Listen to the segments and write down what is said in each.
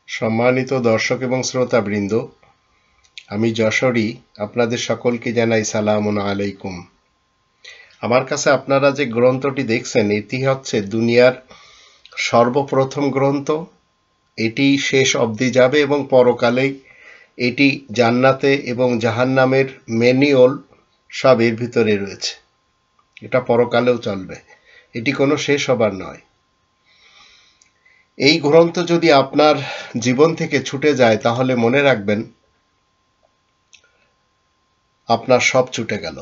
সম্মানিত দর্শক এবং শ্রোতাবৃন্দ, আমি যশোরী আপনাদের সকলকে জানাই সালামুন আলাইকুম। আমার কাছে আপনারা যে গ্রন্থটি দেখছেন, এটি হচ্ছে দুনিয়ার সর্বপ্রথম গ্রন্থ। এটি শেষ অবধি যাবে এবং পরকালেই এটি জান্নাতে এবং জাহান্নামের ম্যানুয়াল সব এর ভিতরে রয়েছে। এটা পরকালেও চলবে, এটি কোনো শেষ হবার নয়। এই গ্রন্থ যদি আপনার জীবন থেকে ছুটে যায় তাহলে মনে রাখবেন আপনার সব ছুটে গেল।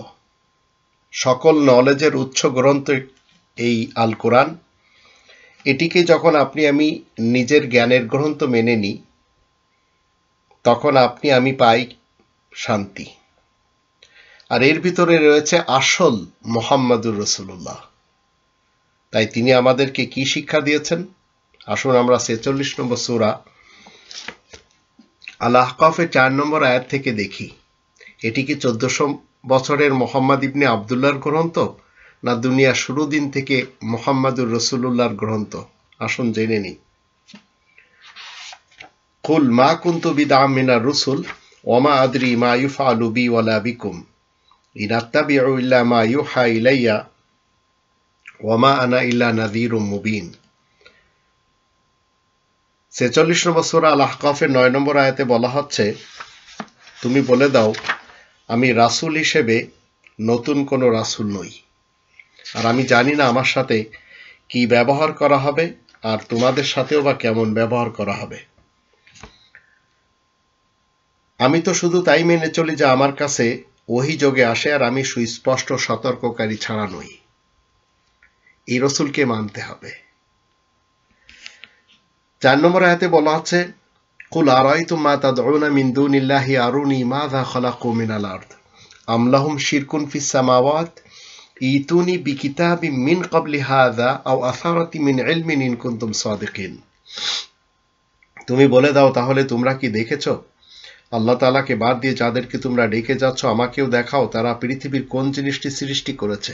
সকল নলেজের উৎস গ্রন্থ এই আল কোরআন। এটিকে যখন আমি নিজের জ্ঞানের গ্রন্থ মেনে নিই, তখন আমি পাই শান্তি। আর এর ভিতরে রয়েছে আসল মুহাম্মাদুর রাসূলুল্লাহ। তাই তিনি আমাদেরকে কি শিক্ষা দিয়েছেন? আসুন আমরা ৪৬ নম্বর সূরা আল আহকাফের ৪ নম্বর আয়াত থেকে দেখি। এটি কি ১৪০০ বছরের মোহাম্মদ ইবনে আবদুল্লাহর গ্রন্থ, না দুনিয়ার শুরু দিন থেকে মুহাম্মাদুর রাসূলুল্লাহর গ্রন্থ? আসুন জেনে নিই। কুল মা কুনতু বিদআম মিনার রুসুল ওয়া মা আদরি মা ইউফআলু বি ওয়ালা বিকুম ইন আত্তাবিউ ইল্লা মা ইউহা ইলাইয়া ওয়া মা আনা ইল্লা নাযীরুম মুবিন। ৪৬ নম্বর সূরা আল আহকাফের ৯ নম্বর আয়াতে বলা হচ্ছে, তুমি বলে দাও, আমি রাসূল হিসেবে নতুন কোনো রাসূল নই, আর আমি জানি না আমার সাথে কি ব্যবহার করা হবে, আর তোমাদের সাথেও বা কেমন ব্যবহার করা হবে। আমি তো শুধু তাই মেনে চলি যে আমার কাছে ওহী যোগে আসে, আর আমি সুস্পষ্ট সতর্ককারী ছাড়া নই। এই রাসূলকে মানতে হবে। ৪ নম্বর আয়াতে বলা আছে, কুল আরাইতুম মা তাদউনা মিন দুনিল্লাহি আরুনি মাযা খালাকু মিনাল আরদ আম লাহুম শিরকুন ফিস সামাওয়াত ইতুনি বিকিতাবিম মিন ক্বাবলি হাযা আও আসারাতি মিন ইলমিন ইন কুনতুম সাদিকিন। তুমি বলে দাও, তাহলে তোমরা কি দেখেছো আল্লাহ তাআলাকে বাদ দিয়ে যাদেরকে তোমরা ডেকে যাচ্ছ, আমাকেও দেখাও তারা পৃথিবীর কোন জিনিসটি সৃষ্টি করেছে,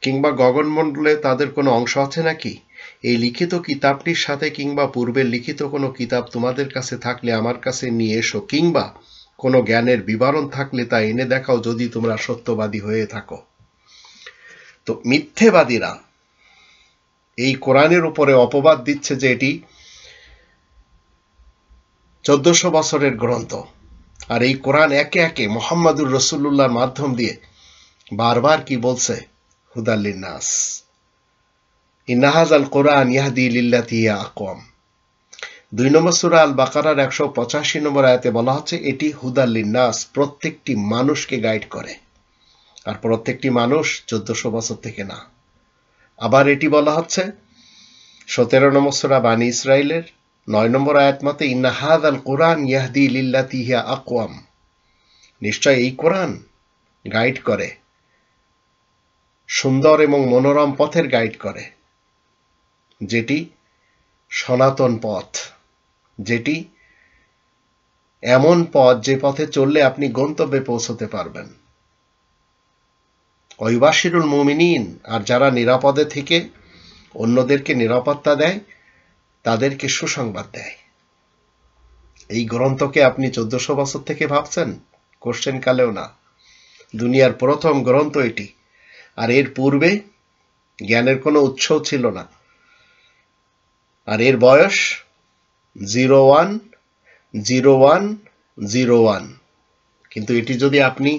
কিংবা গগনমণ্ডলে তাদের কোনো অংশ আছে নাকি? এই লিখিত কিতাবটির সাথে কিংবা পূর্বের লিখিত কোনো কিতাব তোমাদের কাছে থাকলে আমার কাছে নিয়ে এসো, কিংবা কোনো জ্ঞানের বিবরণ থাকলে তা এনে দেখাও, যদি তোমরা সত্যবাদী হয়ে থাকো। তো মিথ্যেবাদীরা এই কোরআনের উপরে অপবাদ দিচ্ছে যে এটি ১৪০০ বছরের গ্রন্থ। আর এই কোরআন একে একে মুহাম্মাদুর রাসূলুল্লাহর মাধ্যম দিয়ে বারবার কি বলছে? হুদাল লিন্নাস, ইন্না হাযাল কোরআন ইয়াহদি লিল্লাতী হিয়া আকওয়াম। ২ নম্বর সূরা আল বাকারার ১৮৫ নম্বর আয়াতে বলা হচ্ছে, এটি হুদাল লিন্নাস, প্রত্যেকটি মানুষকে গাইড করে। আর প্রত্যেকটি মানুষ ১৪০০ বছর থেকে না। আবার এটি বলা হচ্ছে ১৭ নম্বর সূরা বানী ইসরাইলের ৯ নম্বর আয়াত মতে, ইন্না হাযাল কোরআন ইয়াহদি লিল্লাতী হিয়া আকওয়াম। নিশ্চয় এই কোরআন গাইড করে, সুন্দর এবং মনোরম পথের গাইড করে, যেটি সনাতন পথ, যেটি এমন পথ যে পথে চললে আপনি গন্তব্যে পৌঁছতে পারবেন। ওয়াইবাশিরুল মুমিনিন, আর যারা নিরাপদে থেকে অন্যদেরকে নিরাপত্তা দেয়, তাদেরকে সুসংবাদ দেয়। এই গ্রন্থকে আপনি ১৪০০ বছর থেকে ভাবছেন? কোশ্চেন কালেও না। দুনিয়ার প্রথম গ্রন্থ এটি। আর এর পূর্বে জ্ঞানের কোনো উৎসও ছিল না। আর এর বয়স 010101। কিন্তু এটি যদি আপনি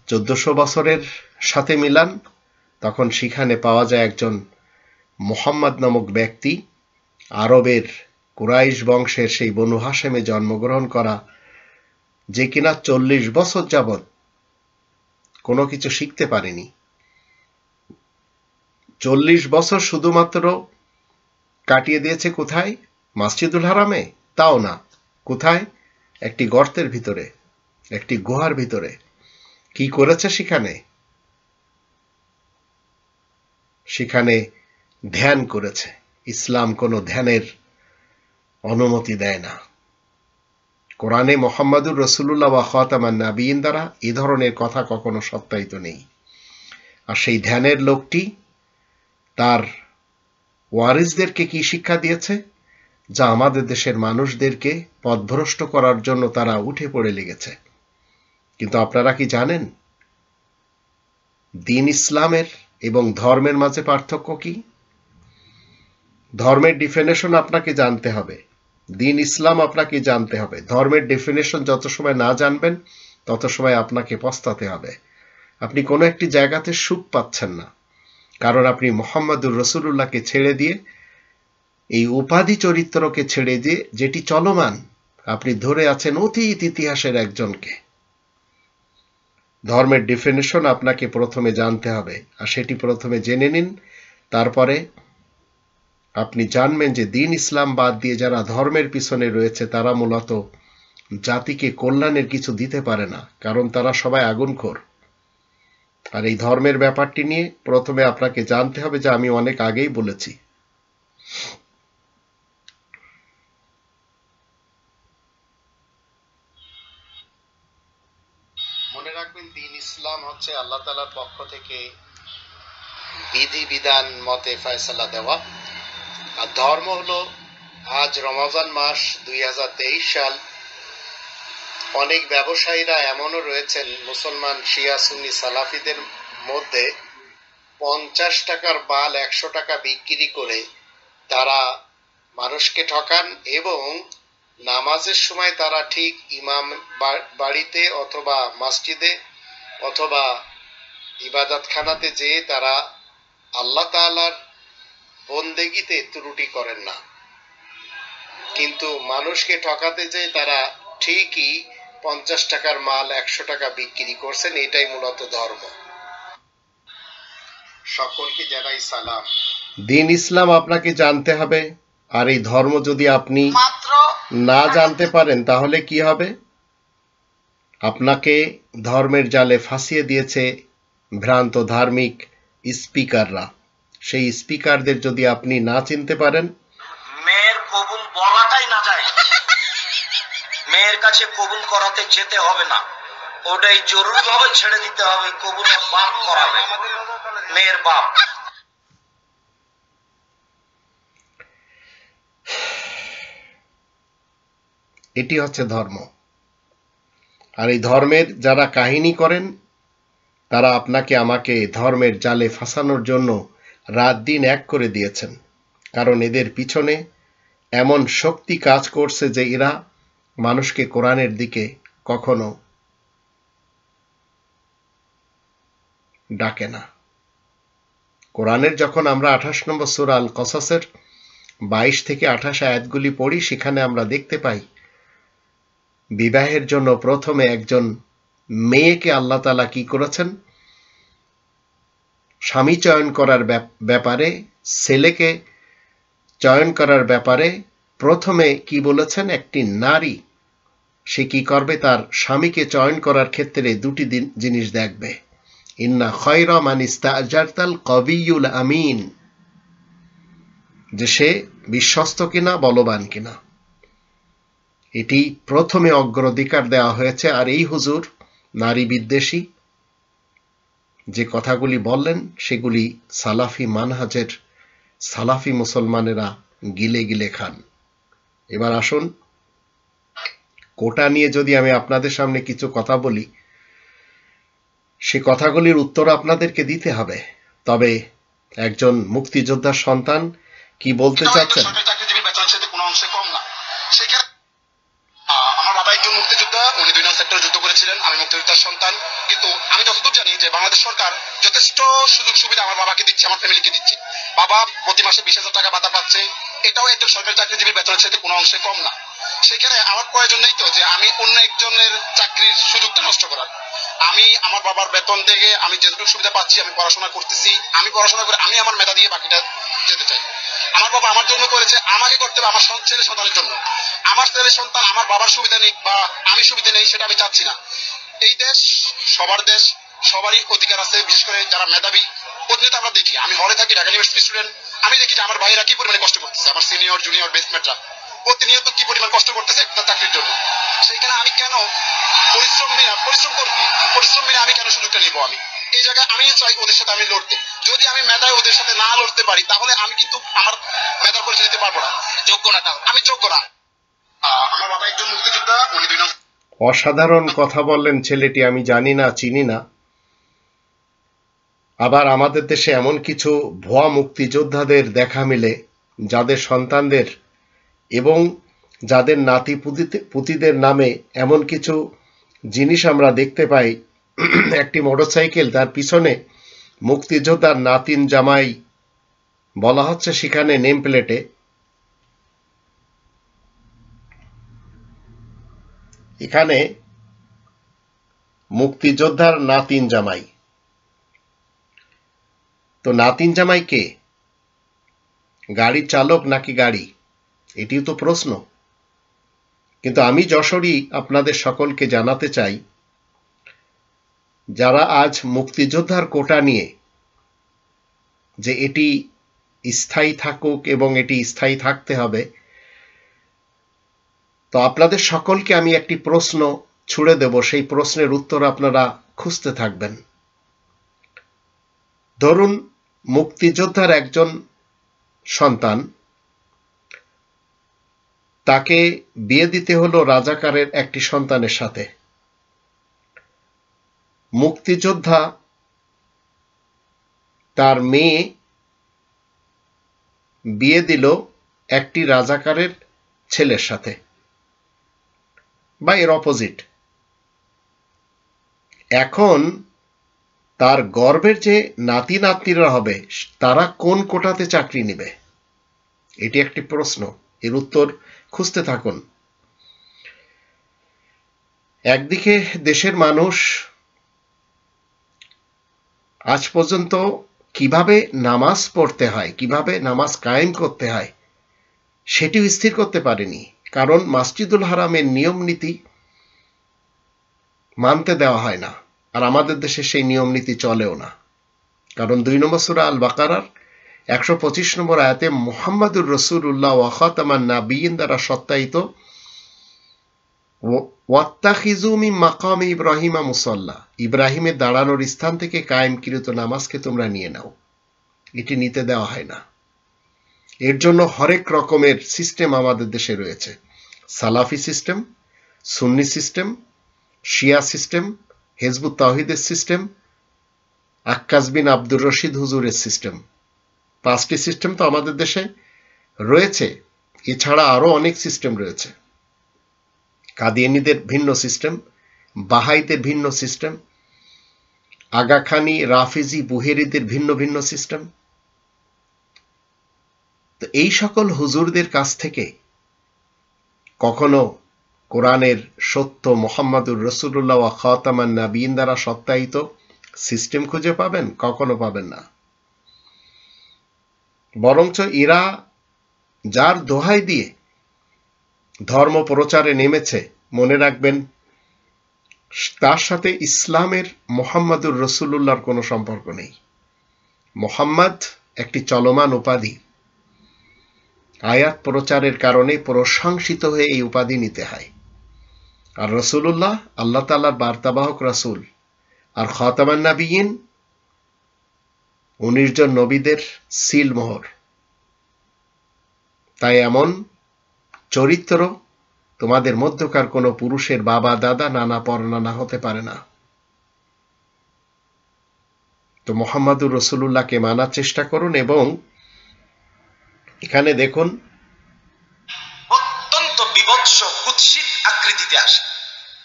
১৪০০ বছরের সাথে মিলান, তখন সেখানে পাওয়া যায় একজন মুহাম্মদ নামক ব্যক্তি, আরবের কুরাইশ বংশের সেই বনু হাশেমে জন্মগ্রহণ করা, যে কিনা ৪০ বছর যাবৎ কোনো কিছু শিখতে পারেনি। ৪০ বছর শুধুমাত্র কাটিয়ে দিয়েছে কোথায়? মসজিদুল হারামে? তাও না। কোথায়? একটি গর্তের ভিতরে, একটি গুহার ভিতরে। কি করেছে সেখানে? সেখানে ধ্যান করেছে। ইসলাম কোনো ধ্যানের অনুমতি দেয় না। কোরআনে মুহাম্মাদুর রাসূলুল্লাহ ওয়া খাতামান নাবিয়িন দ্বারা এই ধরনের কথা কখনো সত্যায়িত নেই। আর সেই ধ্যানের লোকটি তার ওয়ারিসদেরকে কি শিক্ষা দিয়েছে? যা আমাদের দেশের মানুষদেরকে পথভ্রষ্ট করার জন্য তারা উঠে পড়ে লেগেছে। কিন্তু আপনারা কি জানেন দ্বীন ইসলামের এবং ধর্মের মাঝে পার্থক্য কি? ধর্মের ডেফিনেশন আপনাকে জানতে হবে, দ্বীন ইসলাম আপনাকে জানতে হবে। ধর্মের ডেফিনেশন যত সময় না জানবেন তত সময় আপনাকে পস্তাতে হবে। আপনি কোনো একটি জায়গাতে সুখ পাচ্ছেন না, কারণ আপনি মুহাম্মদুর রাসূলুল্লাহকে ছেড়ে দিয়ে, এই উপাধি চরিত্রকে ছেড়ে দিয়ে, যেটি চলমান, আপনি ধরে আছেন অতীত ইতিহাসের একজনকে। ধর্মের ডেফিনেশন আপনাকে প্রথমে জানতে হবে, আর সেটি প্রথমে জেনে নিন। তারপরে আপনি জানবেন যে দ্বীন ইসলাম বাদ দিয়ে যারা ধর্মের পিছনে রয়েছে তারা মূলত জাতিকে কল্যাণের কিছু দিতে পারে না, কারণ তারা সবাই আগুনখোর। আর এই ধর্মের ব্যাপারটি নিয়ে প্রথমে আপনাকে জানতে হবে, যে আমি অনেক আগেই বলেছি। মনে রাখবেন, দ্বীন ইসলাম হচ্ছে আল্লাহ তাআলার পক্ষ থেকে বিধি বিধান মতে ফয়সালা দেওয়া। আর ধর্ম হলো, আজ রমজান মাস 2023 সাল, অনেক ব্যবসায়ীরা এমনও রয়েছেন মুসলমান শিয়া সুন্নি সালাফিদের মধ্যে 50 টাকার বাল 100 টাকা বিক্রি করে তারা মানুষকে ঠকান, এবং নামাজের সময় তারা ঠিক ইমাম বাড়িতে অথবা মসজিদে অথবা ইবাদতখানাতে যেয়ে তারা আল্লাহ তাআলার বন্দেগীতে ত্রুটি করেন না, কিন্তু মানুষকে ঠকাতে যেয়ে তারা ঠিকই 50 টাকার মাল 100 টাকা বিক্রি করছেন। এটাই মূলত ধর্ম। সকলকে জানাই সালাম। দ্বীন ইসলাম আপনাকে জানতে হবে, আর এই ধর্ম যদি আপনি না জানতে পারেন তাহলে কি হবে? আপনাকে ধর্মের জালে ফাঁসিয়ে দিয়েছে ভ্রান্ত ধার্মিক স্পিকাররা। সেই স্পিকারদের যদি আপনি না চিনতে পারেন, মেয়ের কবুল বলাটাই না যায়, মেয়ের কাছে কবুল করাতে যেতে হবে না, ওটাই জরুরি ভাবে ছেড়ে দিতে হবে। কবুল বাপ করাবে, মেয়ের বাপ। এটি হচ্ছে ধর্ম। আর এই ধর্মের যারা কাহিনী করেন তারা আপনাকে আমাকে ধর্মের জালে ফাঁসানোর জন্য রাত দিন এক করে দিয়েছেন, কারণ এদের পিছনে এমন শক্তি কাজ করছে যে এরা মানুষকে কোরআনের দিকে কখনো ডাকে না। কোরআনের যখন আমরা 28 নম্বর সূরা আল কসাসের 22 থেকে 28 আয়াতগুলি পড়ি, সেখানে আমরা দেখতে পাই বিবাহের জন্য প্রথমে একজন মেয়েকে আল্লাহ তাআলা কি করেছেন, স্বামী চয়ন করার ব্যাপারে, ছেলেকে চয়ন করার ব্যাপারে প্রথমে কি বলেছেন? একটি নারী সে কি করবে? তার স্বামীকে চয়ন করার ক্ষেত্রে দুটি জিনিস দেখবে। ইন্না খায়রা মান ইস্তাজারতাল কবিয়ুল আমিন, যে সে বিশ্বস্ত কিনা, বলবান কিনা। এটি প্রথমে অগ্রাধিকার দেওয়া হয়েছে। আর এই হুজুর নারী বিদ্বেষী যে কথাগুলি বললেন সেগুলি সালাফি মানহাজের সালাফি মুসলমানেরা গিলে গিলে খান। এবার আসুন, কোটা নিয়ে যদি আমি আপনাদের সামনে কিছু কথা বলি, সে কথাগুলির উত্তর আপনাদেরকে দিতে হবে। তবে একজন মুক্তিযোদ্ধার সন্তান কি বলতে চাচ্ছেন? আমার বাবা একজন মুক্তিযোদ্ধা, উনি 2 নং সেক্টরে যুদ্ধ করেছিলেন, আমি মুক্তিযোদ্ধার সন্তান। কিন্তু আমি যতদূর জানি যে বাংলাদেশ সরকার যথেষ্ট সুযোগ সুবিধা আমার বাবাকে দিচ্ছে, আমার ফ্যামিলিকে দিচ্ছে। বাবা প্রতি মাসে 20,000 টাকা ভাতা পাচ্ছে, এটাও একজন সরকারি চাকরিজীবীর বেতনের সাথে কোনো অংশে কম না। সেখানে আমার প্রয়োজন নেই তো যে আমি অন্য একজনের চাকরির সুযোগটা নষ্ট করার। আমি আমার বাবার বেতন থেকে আমি যেটুকু সুবিধা পাচ্ছি, আমি পড়াশোনা করতেছি, আমি পড়াশোনা করে আমি আমার মেধা দিয়ে বাকিটা যেতে চাই। আমার বাবা আমার জন্য করেছে, আমাকে করতে হবে আমার ছেলে সন্তানের জন্য। আমার ছেলে সন্তান আমার বাবার সুবিধা নিক বা আমি সুবিধা নেই, সেটা আমি চাচ্ছি না। এই দেশ সবার দেশ, সবারই অধিকার আছে। বিশেষ করে যারা মেধাবী প্রতিনিয়ত আমরা দেখি, আমি হলে থাকি, ঢাকা ইউনিভার্সিটি স্টুডেন্ট, আমি দেখি যে আমার ভাইয়েরা কি পরিমাণে কষ্ট করতেছে, আমার সিনিয়র জুনিয়র বেসমেটরা। প্রতিনিয়ত কি পরিমাণ কষ্ট করতেছে একটা চাকরির জন্য। সেইখানে আমি কেন পরিশ্রম মেনে আমি কেন সুযোগটা নিব? আমি এই জায়গায় আমি চাই ওদের সাথে আমি লড়তে। যদি আমি মেধায় ওদের সাথে না লড়তে পারি তাহলে আমি কিন্তু আমার মেধার পরিচয় দিতে পারবো না, যোগ্য না, আমি যোগ্য না। আমার বাবা একজন মুক্তিযোদ্ধা, উনি 2 নম্বর। অসাধারণ কথা বললেন ছেলেটি, আমি জানি না, চিনি না। আবার আমাদের দেশে এমন কিছু ভুয়া মুক্তিযোদ্ধাদের দেখা মিলে যাদের সন্তানদের এবং যাদের নাতি পুতিদের নামে এমন কিছু জিনিস আমরা দেখতে পাই। একটি মোটরসাইকেল, তার পিছনে মুক্তিযোদ্ধার নাতিন জামাই বলা হচ্ছে, সেখানে নেম প্লেটে এখানে মুক্তিযোদ্ধার নাতিন জামাই। তো নাতিন জামাই কে? গাড়ির চালক নাকি গাড়ি? এটিও তো প্রশ্ন। কিন্তু আমি যশোরী আপনাদের সকলকে জানাতে চাই, যারা আজ মুক্তিযোদ্ধার কোটা নিয়ে যে এটি স্থায়ী থাকুক এবং এটি স্থায়ী থাকতে হবে, তো আপনাদের সকলকে আমি একটি প্রশ্ন ছুড়ে দেব, সেই প্রশ্নের উত্তর আপনারা খুঁজতে থাকবেন। ধরুন মুক্তিযোদ্ধার একজন সন্তান, তাকে বিয়ে দিতে হলো রাজাকারের একটি সন্তানের সাথে। মুক্তিযোদ্ধা তার মেয়ে বিয়ে দিল একটি রাজাকারের ছেলের সাথে, বা এর অপোজিট। এখন তার গর্ভের যে নাতি নাতনিরা হবে তারা কোন কোটাতে চাকরি নেবে? এটি একটি প্রশ্ন, এর উত্তর খুঁজতে থাকুন। একদিকে দেশের মানুষ আজ পর্যন্ত কিভাবে নামাজ পড়তে হয়, কিভাবে নামাজ কায়েম করতে হয় সেটিও স্থির করতে পারেনি, কারণ মসজিদুল হারামের নিয়ম নীতি মানতে দেওয়া হয় না। আর আমাদের দেশে সেই নিয়ম নীতি চলেও না, কারণ 2 নম্বর সূরা আল বাকারার 125 নম্বর আয়াতে মুহাম্মাদুর রাসূলুল্লাহ ওয়া খাতামান নাবিয়্যিন দ্বারা সত্যায়িত, ওয়াত্তাখিযু মিন মাকামি ইব্রাহিমা মুসাল্লা, ইব্রাহিমের দাঁড়ানোর স্থান থেকে কায়েমকৃত নামাজকে তোমরা নিয়ে নাও। এটি নিতে দেওয়া হয় না। এর জন্য হরেক রকমের সিস্টেম আমাদের দেশে রয়েছে। সালাফি সিস্টেম, সুন্নি সিস্টেম, শিয়া সিস্টেম, হিজবুত তাওহীদের সিস্টেম, আক্কাস বিন আব্দুর রশিদ হুজুরের সিস্টেম। 5টি সিস্টেম তো আমাদের দেশে রয়েছে। এছাড়া আরো অনেক সিস্টেম রয়েছে। কাদিয়ানীদের ভিন্ন সিস্টেম, বাহাইদের ভিন্ন সিস্টেম, আগাখানি, রাফিজি, বুহেরিদের ভিন্ন ভিন্ন সিস্টেম। তো এই সকল হুজুরদের কাছ থেকে কখনো কোরআনের সত্য মুহাম্মাদুর রাসূলুল্লাহ ওয়া খাতামান নাবিয়্যিন দ্বারা সত্যায়িত সিস্টেম খুঁজে পাবেন? কখনো পাবেন না। বরঞ্চ এরা যার দোহাই দিয়ে ধর্ম প্রচারে নেমেছে, মনে রাখবেন তার সাথে ইসলামের মুহাম্মাদুর রাসূলুল্লাহর কোনো সম্পর্ক নেই। মুহাম্মদ একটি চলমান উপাধি। আয়াত প্রচারের কারণে প্রশংসিত হয়ে এই উপাধি নিতে হয়। আর রাসূলুল্লাহ আল্লাহ তাআলার বার্তাবাহক রাসূল, আর খাতামান নাবিয়্যিন 19 জন নবীদের সিল মোহর। তাই এমন চরিত্র তোমাদের মধ্যকার কোনো পুরুষের বাবা, দাদা, নানা, পরনানা হতে পারে না। তো মুহাম্মাদুর রাসূলুল্লাহকে মানার চেষ্টা করুন। এবং এখানে দেখুন অত্যন্ত বিভৎস কুৎসিত আকৃতিতে আসে।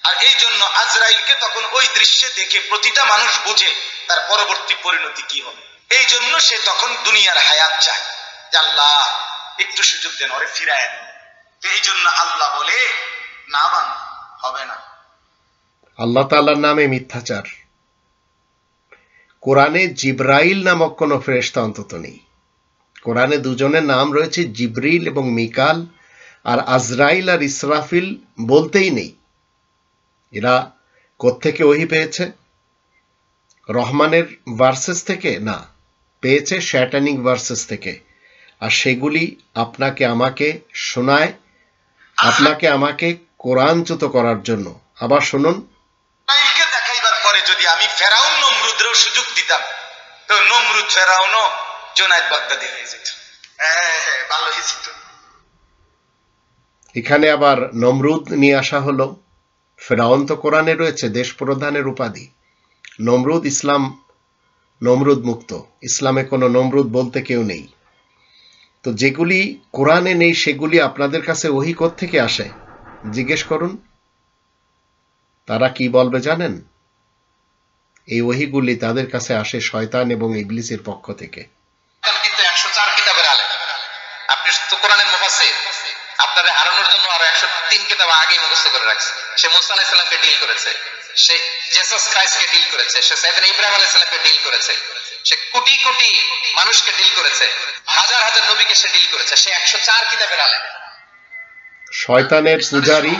আর এই জন্য আজরাইলকে তখন ওই দৃশ্যে দেখে প্রতিটা মানুষ বুঝে তার পরবর্তী পরিণতি কি হবে। এই জন্য সে তখন দুনিয়ার হায়াত চায়, যে আল্লাহ একটু সুযোগ দেন, ওরে ফিরায় দেন। এই জন্য আল্লাহ বলে না, বান্দা হবে না। আল্লাহ তাআলার নামে মিথ্যাচার। কোরআনে জিবরাইল নামক কোনো ফেরেশতা অন্তত নেই। কোরআনে দুজনের নাম রয়েছে, জিবরিল এবং মিকাল। আর আজরাইল আর ইসরাফিল বলতেই নেই। এরা কোত্থেকে ওহী পেয়েছে? রহমানের ভার্সেস থেকে না, পেয়েছে শয়তানিক ভার্সেস থেকে। আর সেগুলি আপনাকে আমাকে শোনায় আপনাকে আমাকে কোরআনচ্যুত করার জন্য। আবার শুনুন, দেখাইবার পরে যদি আমি ফেরাউন নমরুদেরও সুযোগ দিতাম, তো নমরুদ ফেরাউনও জুনায়েদ বাগদাদি হয়ে যেত। ভালো হয়েছে। এখানে আবার নমরুদ নিয়ে আসা হলো। ফেরাউন তো কোরআনে রয়েছে দেশ প্রধানের উপাধি। নমরুদ ইসলাম নমরুদ মুক্ত, ইসলামে কোনো নমরুদ বলতে কেউ নেই। তো যেগুলি কোরআনে নেই সেগুলি আপনাদের কাছে ওহী কোত্থেকে আসে জিজ্ঞেস করুন। তারা কি বলবে জানেন? এই ওহীগুলি তাদের কাছে আসে শয়তান এবং ইবলিসের পক্ষ থেকে। কিন্তু 104 কিতাবের আলেম, আপনি তো কোরআনের মুফাসসির, আপনারে হারানোর জন্য আরো 103 কিতাব আগেই মুখস্থ করে রাখছে। সে মুসা আলাইহিস সালামকে ডিল করেছে, সে জেসাস ক্রাইস্টকে ডিল করেছে, সে সাইয়েদনা ইব্রাহিম আলাইহিস সালামকে ডিল করেছে, সে কোটি কোটি মানুষকে ডিল করেছে, হাজার হাজার নবীকে সে ডিল করেছে। সে 104 কিতাবের আলেম। শয়তানের পূজারী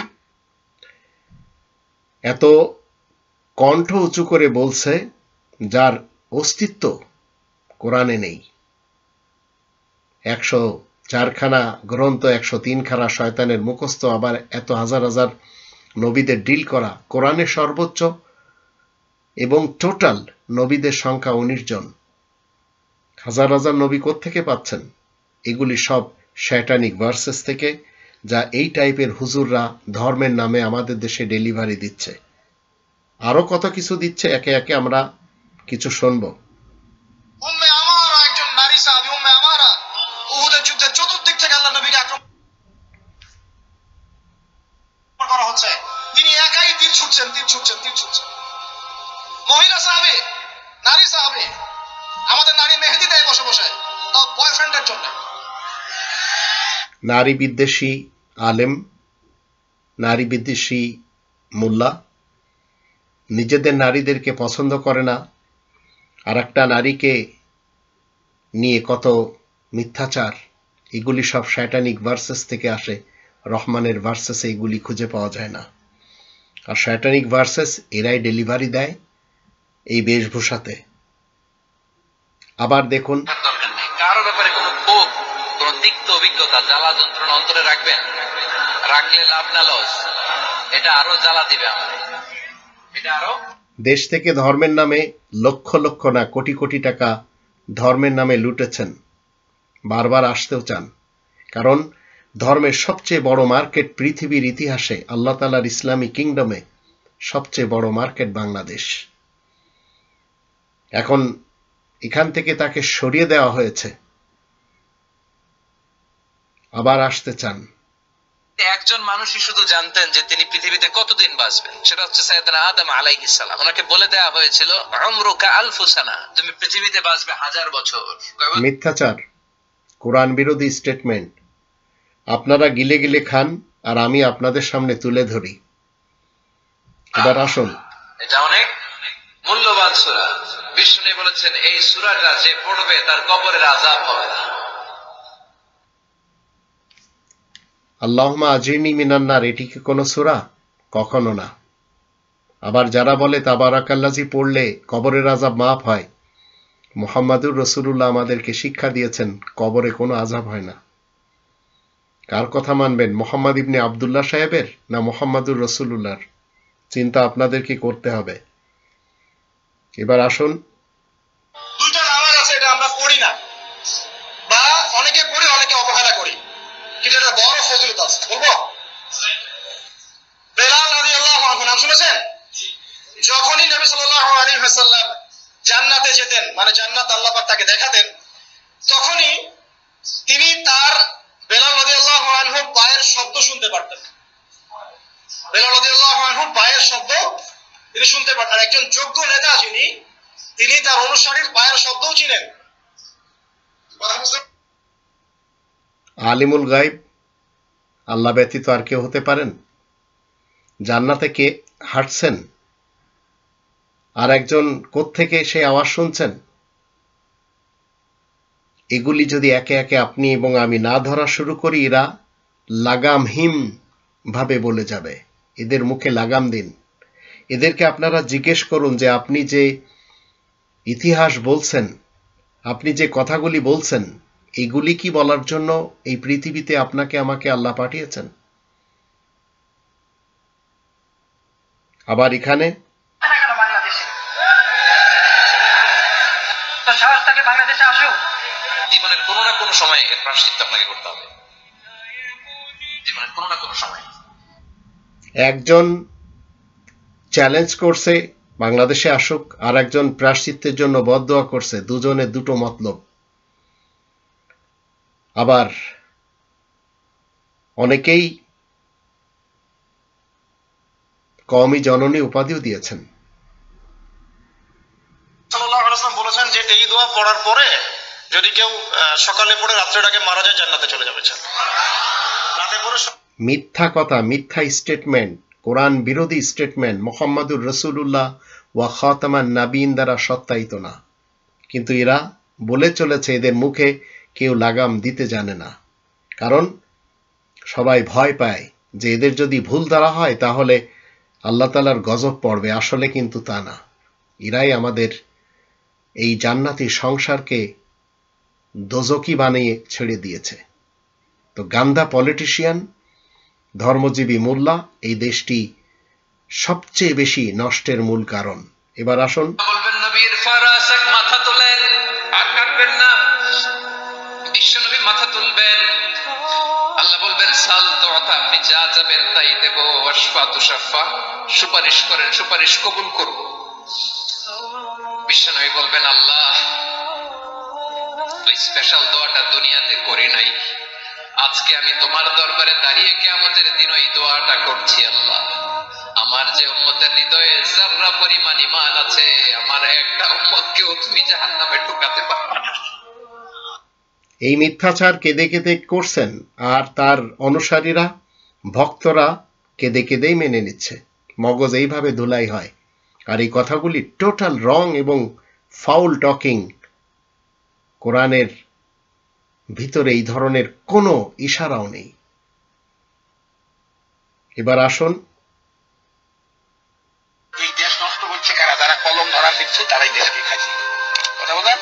এত কণ্ঠ উঁচু করে বলছে যার অস্তিত্ব কোরআনে নেই। 104খানা গ্রন্থ, 103খানা শয়তানের মুখস্থ, আবার এত হাজার হাজার নবীদের ডিল করা। কোরআনে সর্বোচ্চ এবং টোটাল নবীদের সংখ্যা 19 জন। হাজার হাজার নবী কোত্থেকে পাচ্ছেন? এগুলি সব শয়তানিক ভার্সেস থেকে, যা এই টাইপের হুজুররা ধর্মের নামে আমাদের দেশে ডেলিভারি দিচ্ছে। আরো কত কিছু দিচ্ছে, একে একে আমরা কিছু শুনবো। উম্মে আমারা একজন নারী সাহাবী, উম্মে আমারা উহুদের যুদ্ধে চতুর্দিক থেকে আল্লাহ নবীকে আক্রমণ করা হচ্ছে, তিনি একাই তীর ছুটছেন। মহিলা সাহাবী, নারী সাহাবী, আমাদের নারী মেহেদি দেয় বসে বসে, তাও বয়ফ্রেন্ডের জন্য। নারী বিদ্বেষী আলেম, নারী বিদ্বেষী মোল্লা, নিজেদের নারীদেরকে পছন্দ করে না, আর একটা নারীকে নিয়ে কত মিথ্যাচার। এগুলি সব শয়তানিক ভার্সেস থেকে আসে, রহমানের ভার্সেসে এগুলি খুঁজে পাওয়া যায় না। আর শয়তানিক ভার্সেস এরাই ডেলিভারি দেয় এই বেশভূষাতে। আবার দেখুন, কারো ব্যাপারে কোনো ক্ষোভ, কোনো তিক্ত অভিজ্ঞতা, জ্বালা যন্ত্রণা অন্তরে রাখবেন, রাখলে লাভ না লস, এটা আরো জ্বালা দিবে আমাদের, এটা আরো। দেশ থেকে ধর্মের নামে লক্ষ লক্ষ না কোটি কোটি টাকা ধর্মের নামে লুটেছেন, বারবার আসতেও চান। কারণ ধর্মের সবচেয়ে বড় মার্কেট পৃথিবীর ইতিহাসে, আল্লাহ তাআলার ইসলামী কিংডমে সবচেয়ে বড় মার্কেট বাংলাদেশ। এখন এখান থেকে তাকে সরিয়ে দেওয়া হয়েছে, আবার আসতে চান। একজন মানুষই শুধু জানতেন যে তিনি পৃথিবীতে কতদিন বাঁচবেন, সেটা হচ্ছে সাইয়েদনা আদম আলাইহিস সালাম। ওনাকে বলে দেওয়া হয়েছিল উমরুকা আলফু সানা, তুমি পৃথিবীতে বাঁচবে 1000 বছর। মিথ্যাচার, কোরআন বিরোধী স্টেটমেন্ট। আপনারা গিলে গিলে খান আর আমি আপনাদের সামনে তুলে ধরি। এবার আসুন, এটা অনেক মূল্যবান সূরা। বিষ্ণু বলেছেন এই সূরাটা যে পড়বে তার কবরের আযাব হবে না। আল্লাহুম্মা আজিরনি মিনান নার, এটি কি কোনো সূরা? কখনো না। আবার যারা বলে তাবারাকাল্লাজি পড়লে কবরের আযাব মাফ হয়, মুহাম্মাদুর রাসূলুল্লাহ আমাদেরকে শিক্ষা দিয়েছেন কবরে কোনো আযাব হয় না। কার কথা মানবেন, মুহাম্মদ ইবনে আব্দুল্লাহ সাহেবের না মুহাম্মাদুর রাসূলুল্লাহর? চিন্তা আপনাদেরকে করতে হবে। এবার আসুন, দুইটা নামাজ আছে, এটা আমরা পড়ি না, বা অনেকে পড়ি অনেকে অবহেলা করি, কিন্তু এটা বড় ফজিলত আছে। বলবো, বেলাল রাদিয়াল্লাহু আনহু নাম শুনেছেন? যখনই নবী সাল্লাল্লাহু আলাইহি ওয়াসাল্লাম জান্নাতে যেতেন, মানে জান্নাত আল্লাহ পাক তাকে দেখাতেন, তখনই তিনি তার বেলাল রাদিয়াল্লাহু আনহু পায়ের শব্দ শুনতে পারতেন। বেলাল রাদিয়াল্লাহু আনহু পায়ের শব্দ তিনি শুনতে পারতেন। একজন যোগ্য নেতা যিনি, তিনি তার অনুসারীর পায়ের শব্দও চিনেন। আলিমুল গায়ব, আল্লাহ ব্যতীত আর কেউ হতে পারেন? জান্নাতে কে হাঁটছেন আর একজন কোত্থেকে সেই আওয়াজ শুনছেন? এগুলি যদি একে একে আপনি এবং আমি না ধরা শুরু করি, এরা লাগামহীন ভাবে বলে যাবে। এদের মুখে লাগাম দিন। এদেরকে আপনারা জিজ্ঞেস করুন যে আপনি যে ইতিহাস বলছেন, আপনি যে কথাগুলি বলছেন, এগুলি কি বলার জন্য এই পৃথিবীতে আপনাকে আমাকে আল্লাহ পাঠিয়েছেন? আবার এখানে বাংলাদেশে তো সাহস থাকে বাংলাদেশে আসুক। জীবনের কোনো না কোনো সময়ে এর প্রায়শ্চিত্ত আপনাকে করতে হবে, জীবনের কোনো না কোনো সময়। একজন চ্যালেঞ্জ করছে বাংলাদেশে আসুক, আর একজন প্রায়শ্চিত্তের জন্য বদদোয়া করছে। দুজনে দুটো মতলব। আবার অনেকেই কওমি জননী উপাধিও দিয়েছেন। সাল্লাল্লাহু আলাইহি ওয়াসাল্লাম বলেছেন যে এই দোয়া পড়ার পরে যদি কেউ সকালে পড়ে রাত্রেটাকে মারা যায় জান্নাতে চলে যাবে। রাতে পড়ে মিথ্যা কথা, মিথ্যা স্টেটমেন্ট, কোরআন বিরোধী স্টেটমেন্ট মুহাম্মাদুর রাসূলুল্লাহ ওয়া খাতামান নাবিয়িন দ্বারা সত্যায়িত না, কিন্তু এরা বলে চলেছে। এদের মুখে কেউ লাগাম দিতে জানে না, কারণ সবাই ভয় পায় যে এদের যদি ভুল ধরা হয় তাহলে আল্লাহ তাআলার গজব পড়বে। আসলে কিন্তু তা না। এরাই আমাদের এই জান্নাতি সংসারকে দোজকি বানিয়ে ছেড়ে দিয়েছে। তো গান্দা পলিটিশিয়ান, ধর্মজীবী মোল্লা এই দেশটি সবচেয়ে বেশি নষ্টের মূল কারণ। এবার আসুন, বলবেন নবীর ফারাসাক মাথা তোলেন, আর কাটবেন না। বিশ্বনবী মাথা তুলবেন, আল্লাহ বলবেন সাল তুতা, আপনি যা যাবেন তাই দেব। ওয়াশফা তুশাফা, সুপারিশ করেন, সুপারিশ কবুল করব। বিশ্বনবী বলবেন আল্লাহ ওই স্পেশাল দোয়াটা দুনিয়াতে করি নাই, আজকে আমি তোমার দরবারে দাঁড়িয়ে কিয়ামতের দিন ওই দোয়াটা করছি। আল্লাহ, আমার যে উম্মতের হৃদয়ে যাররা পরিমাণ ঈমান আছে, আমার একটা উম্মতকেও তুমি জাহান্নামে ঢুকাতে পারবে না। এই মিথ্যাচার কেঁদে কেঁদে করছেন, আর তার অনুসারীরা, ভক্তরা কেঁদে কেঁদেই মেনে নিচ্ছে। মগজ এইভাবে ধুলাই হয়। আর এই কথাগুলি টোটাল রং এবং ফাউল টকিং। কোরআনের ভিতরে এই ধরনের কোনো ইশারাও নেই। এবার আসুন, এই দেশ নষ্ট করছে কারা? যারা কলম ধরা ফিরছে তারাই দেশকে খাইছে। কথা বলেন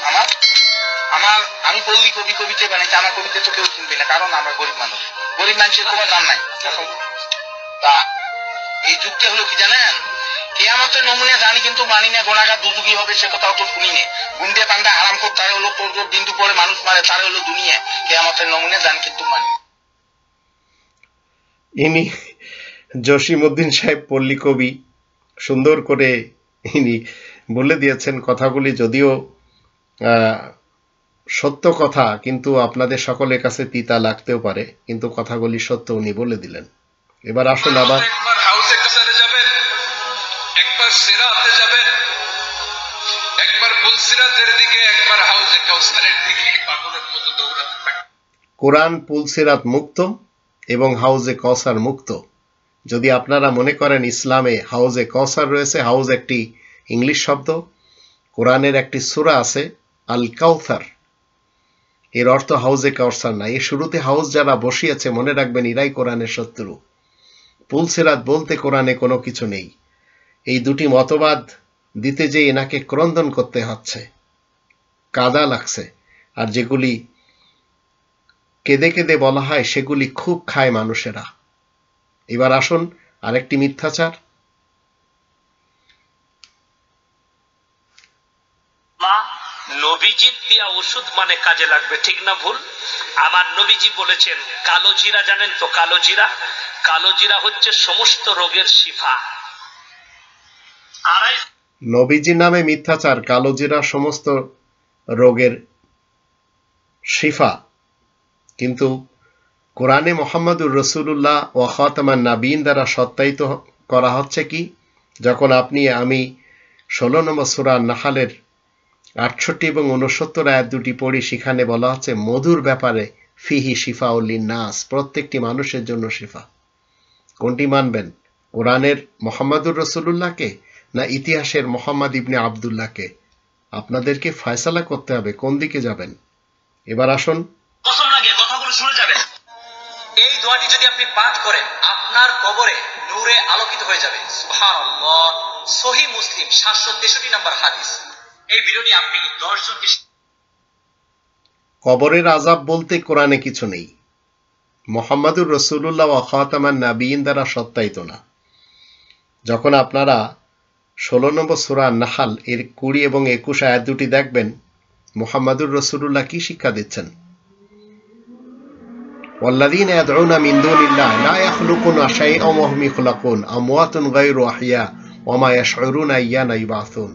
আমি পল্লী কবি কবিতে বানাইছি, আমার কবিতে তো কেউ শুনবে না, কারণ আমরা গরিব মানুষ। গরিব মানুষের কোনো দাম নাই। তা এই যুগটা হলো কি জানেন? কিয়ামতের নমুনা জানি কিন্তু মানি না। গোনাগার দুযুগী হবে সে কথাও তো শুনি না। গুন্ডে পান্ডা হারাম কর, তারা হলো তোর দিন দুপুরে মানুষ মারে, তারা হলো দুনিয়া। কিয়ামতের নমুনা জানি কিন্তু মানি। ইনি জসিমউদ্দিন সাহেব পল্লী কবি সুন্দর করে ইনি বলে দিয়েছেন কথাগুলি, যদিও সত্য কথা, কিন্তু আপনাদের সকলের কাছে তিতা লাগতেও পারে, কিন্তু কথাগুলি সত্য উনি বলে দিলেন। এবার আসুন, আবার একবার হাউজে কাসারে যাবেন, একবার সিরাতে যাবেন, একবার পুলসিরাতের দিকে, একবার হাউজে কাউসারের দিকে পাগলের মতো দৌড়াতে থাকবেন। কোরআন পুলসিরাত মুক্ত এবং হাউজে কওসার মুক্ত। যদি আপনারা মনে করেন ইসলামে হাউজে কওসার রয়েছে, হাউজ একটি ইংলিশ শব্দ। কোরআনের একটি সূরা আছে আল কাউসার, এর অর্থ হাউজে কাউসার না। এর শুরুতে হাউজ যারা বসিয়েছে মনে রাখবেন এরাই কোরআনের শত্রু। পুলসিরাত বলতে কোরআনে কোনো কিছু নেই। এই দুটি মতবাদ দিতে যে এনাকে ক্রন্দন করতে হচ্ছে, কাদা লাগছে। আর যেগুলি কেঁদে কেঁদে বলা হয় সেগুলি খুব খায় মানুষেরা। এবার আসুন আরেকটি মিথ্যাচার। নবীজির দিয়া ওষুধ মানে কাজে লাগবে, ঠিক না ভুল? আমার নবীজি বলেছেন কালো জিরা, জানেন তো কালো জিরা? কালো জিরা হচ্ছে সমস্ত রোগের শিফা। নবীজির নামে মিথ্যাচার, কালো জিরা সমস্ত রোগের শিফা। কিন্তু কোরআনে মুহাম্মাদুর রাসূলুল্লাহ ওয়া খাতামান নাবিয়িন দ্বারা সত্যায়িত করা হচ্ছে কি? যখন আমি 16 নম্বর সূরা নাহলের 68 এবং 69 আয়াত দুটি পড়ি, সেখানে বলা হচ্ছে মধুর ব্যাপারে ফিহি শিফাউল লিন্নাস, প্রত্যেকটি মানুষের জন্য শিফা। কোনটি মানবেন? কোরআনের মুহাম্মাদুর রাসূলুল্লাহকে না ইতিহাসের মুহাম্মদ ইবনে আব্দুল্লাহকে? আপনাদেরকে ফয়সালা করতে হবে কোন দিকে যাবেন। এবার আসুন, কসম লাগে কথাগুলো শুনে যাবেন। এই দোয়াটি যদি আপনি পাঠ করেন আপনার কবরে নূরে আলোকিত হয়ে যাবে। সুবহানাল্লাহ। সহিহ মুসলিম 763 নম্বর হাদিস। এই ভিডিওটি আপনি 10 জনকে। কবরের আযাব বলতে কোরআনে কিছু নেই, মুহাম্মাদুর রাসূলুল্লাহ ওয়া খাতামান নাবিয়িন দ্বারা সত্যায়িত না। যখন আপনারা 16 নম্বর সূরা নাহাল এর 20 এবং 21 আয়াত দুটি দেখবেন, মুহাম্মাদুর রাসূলুল্লাহ কি শিক্ষা দিচ্ছেন? ওয়াল্লাযীনা ইয়াদউনা মিন দুনিল্লাহি লা ইয়াখলুকুনা শাইআন ওয়া হুম ইয়াখলাকুন আমওয়াতুন গায়রু আহইয়া ওয়া মা ইয়াশউরুনা আইয়ানা ইউবাসুন।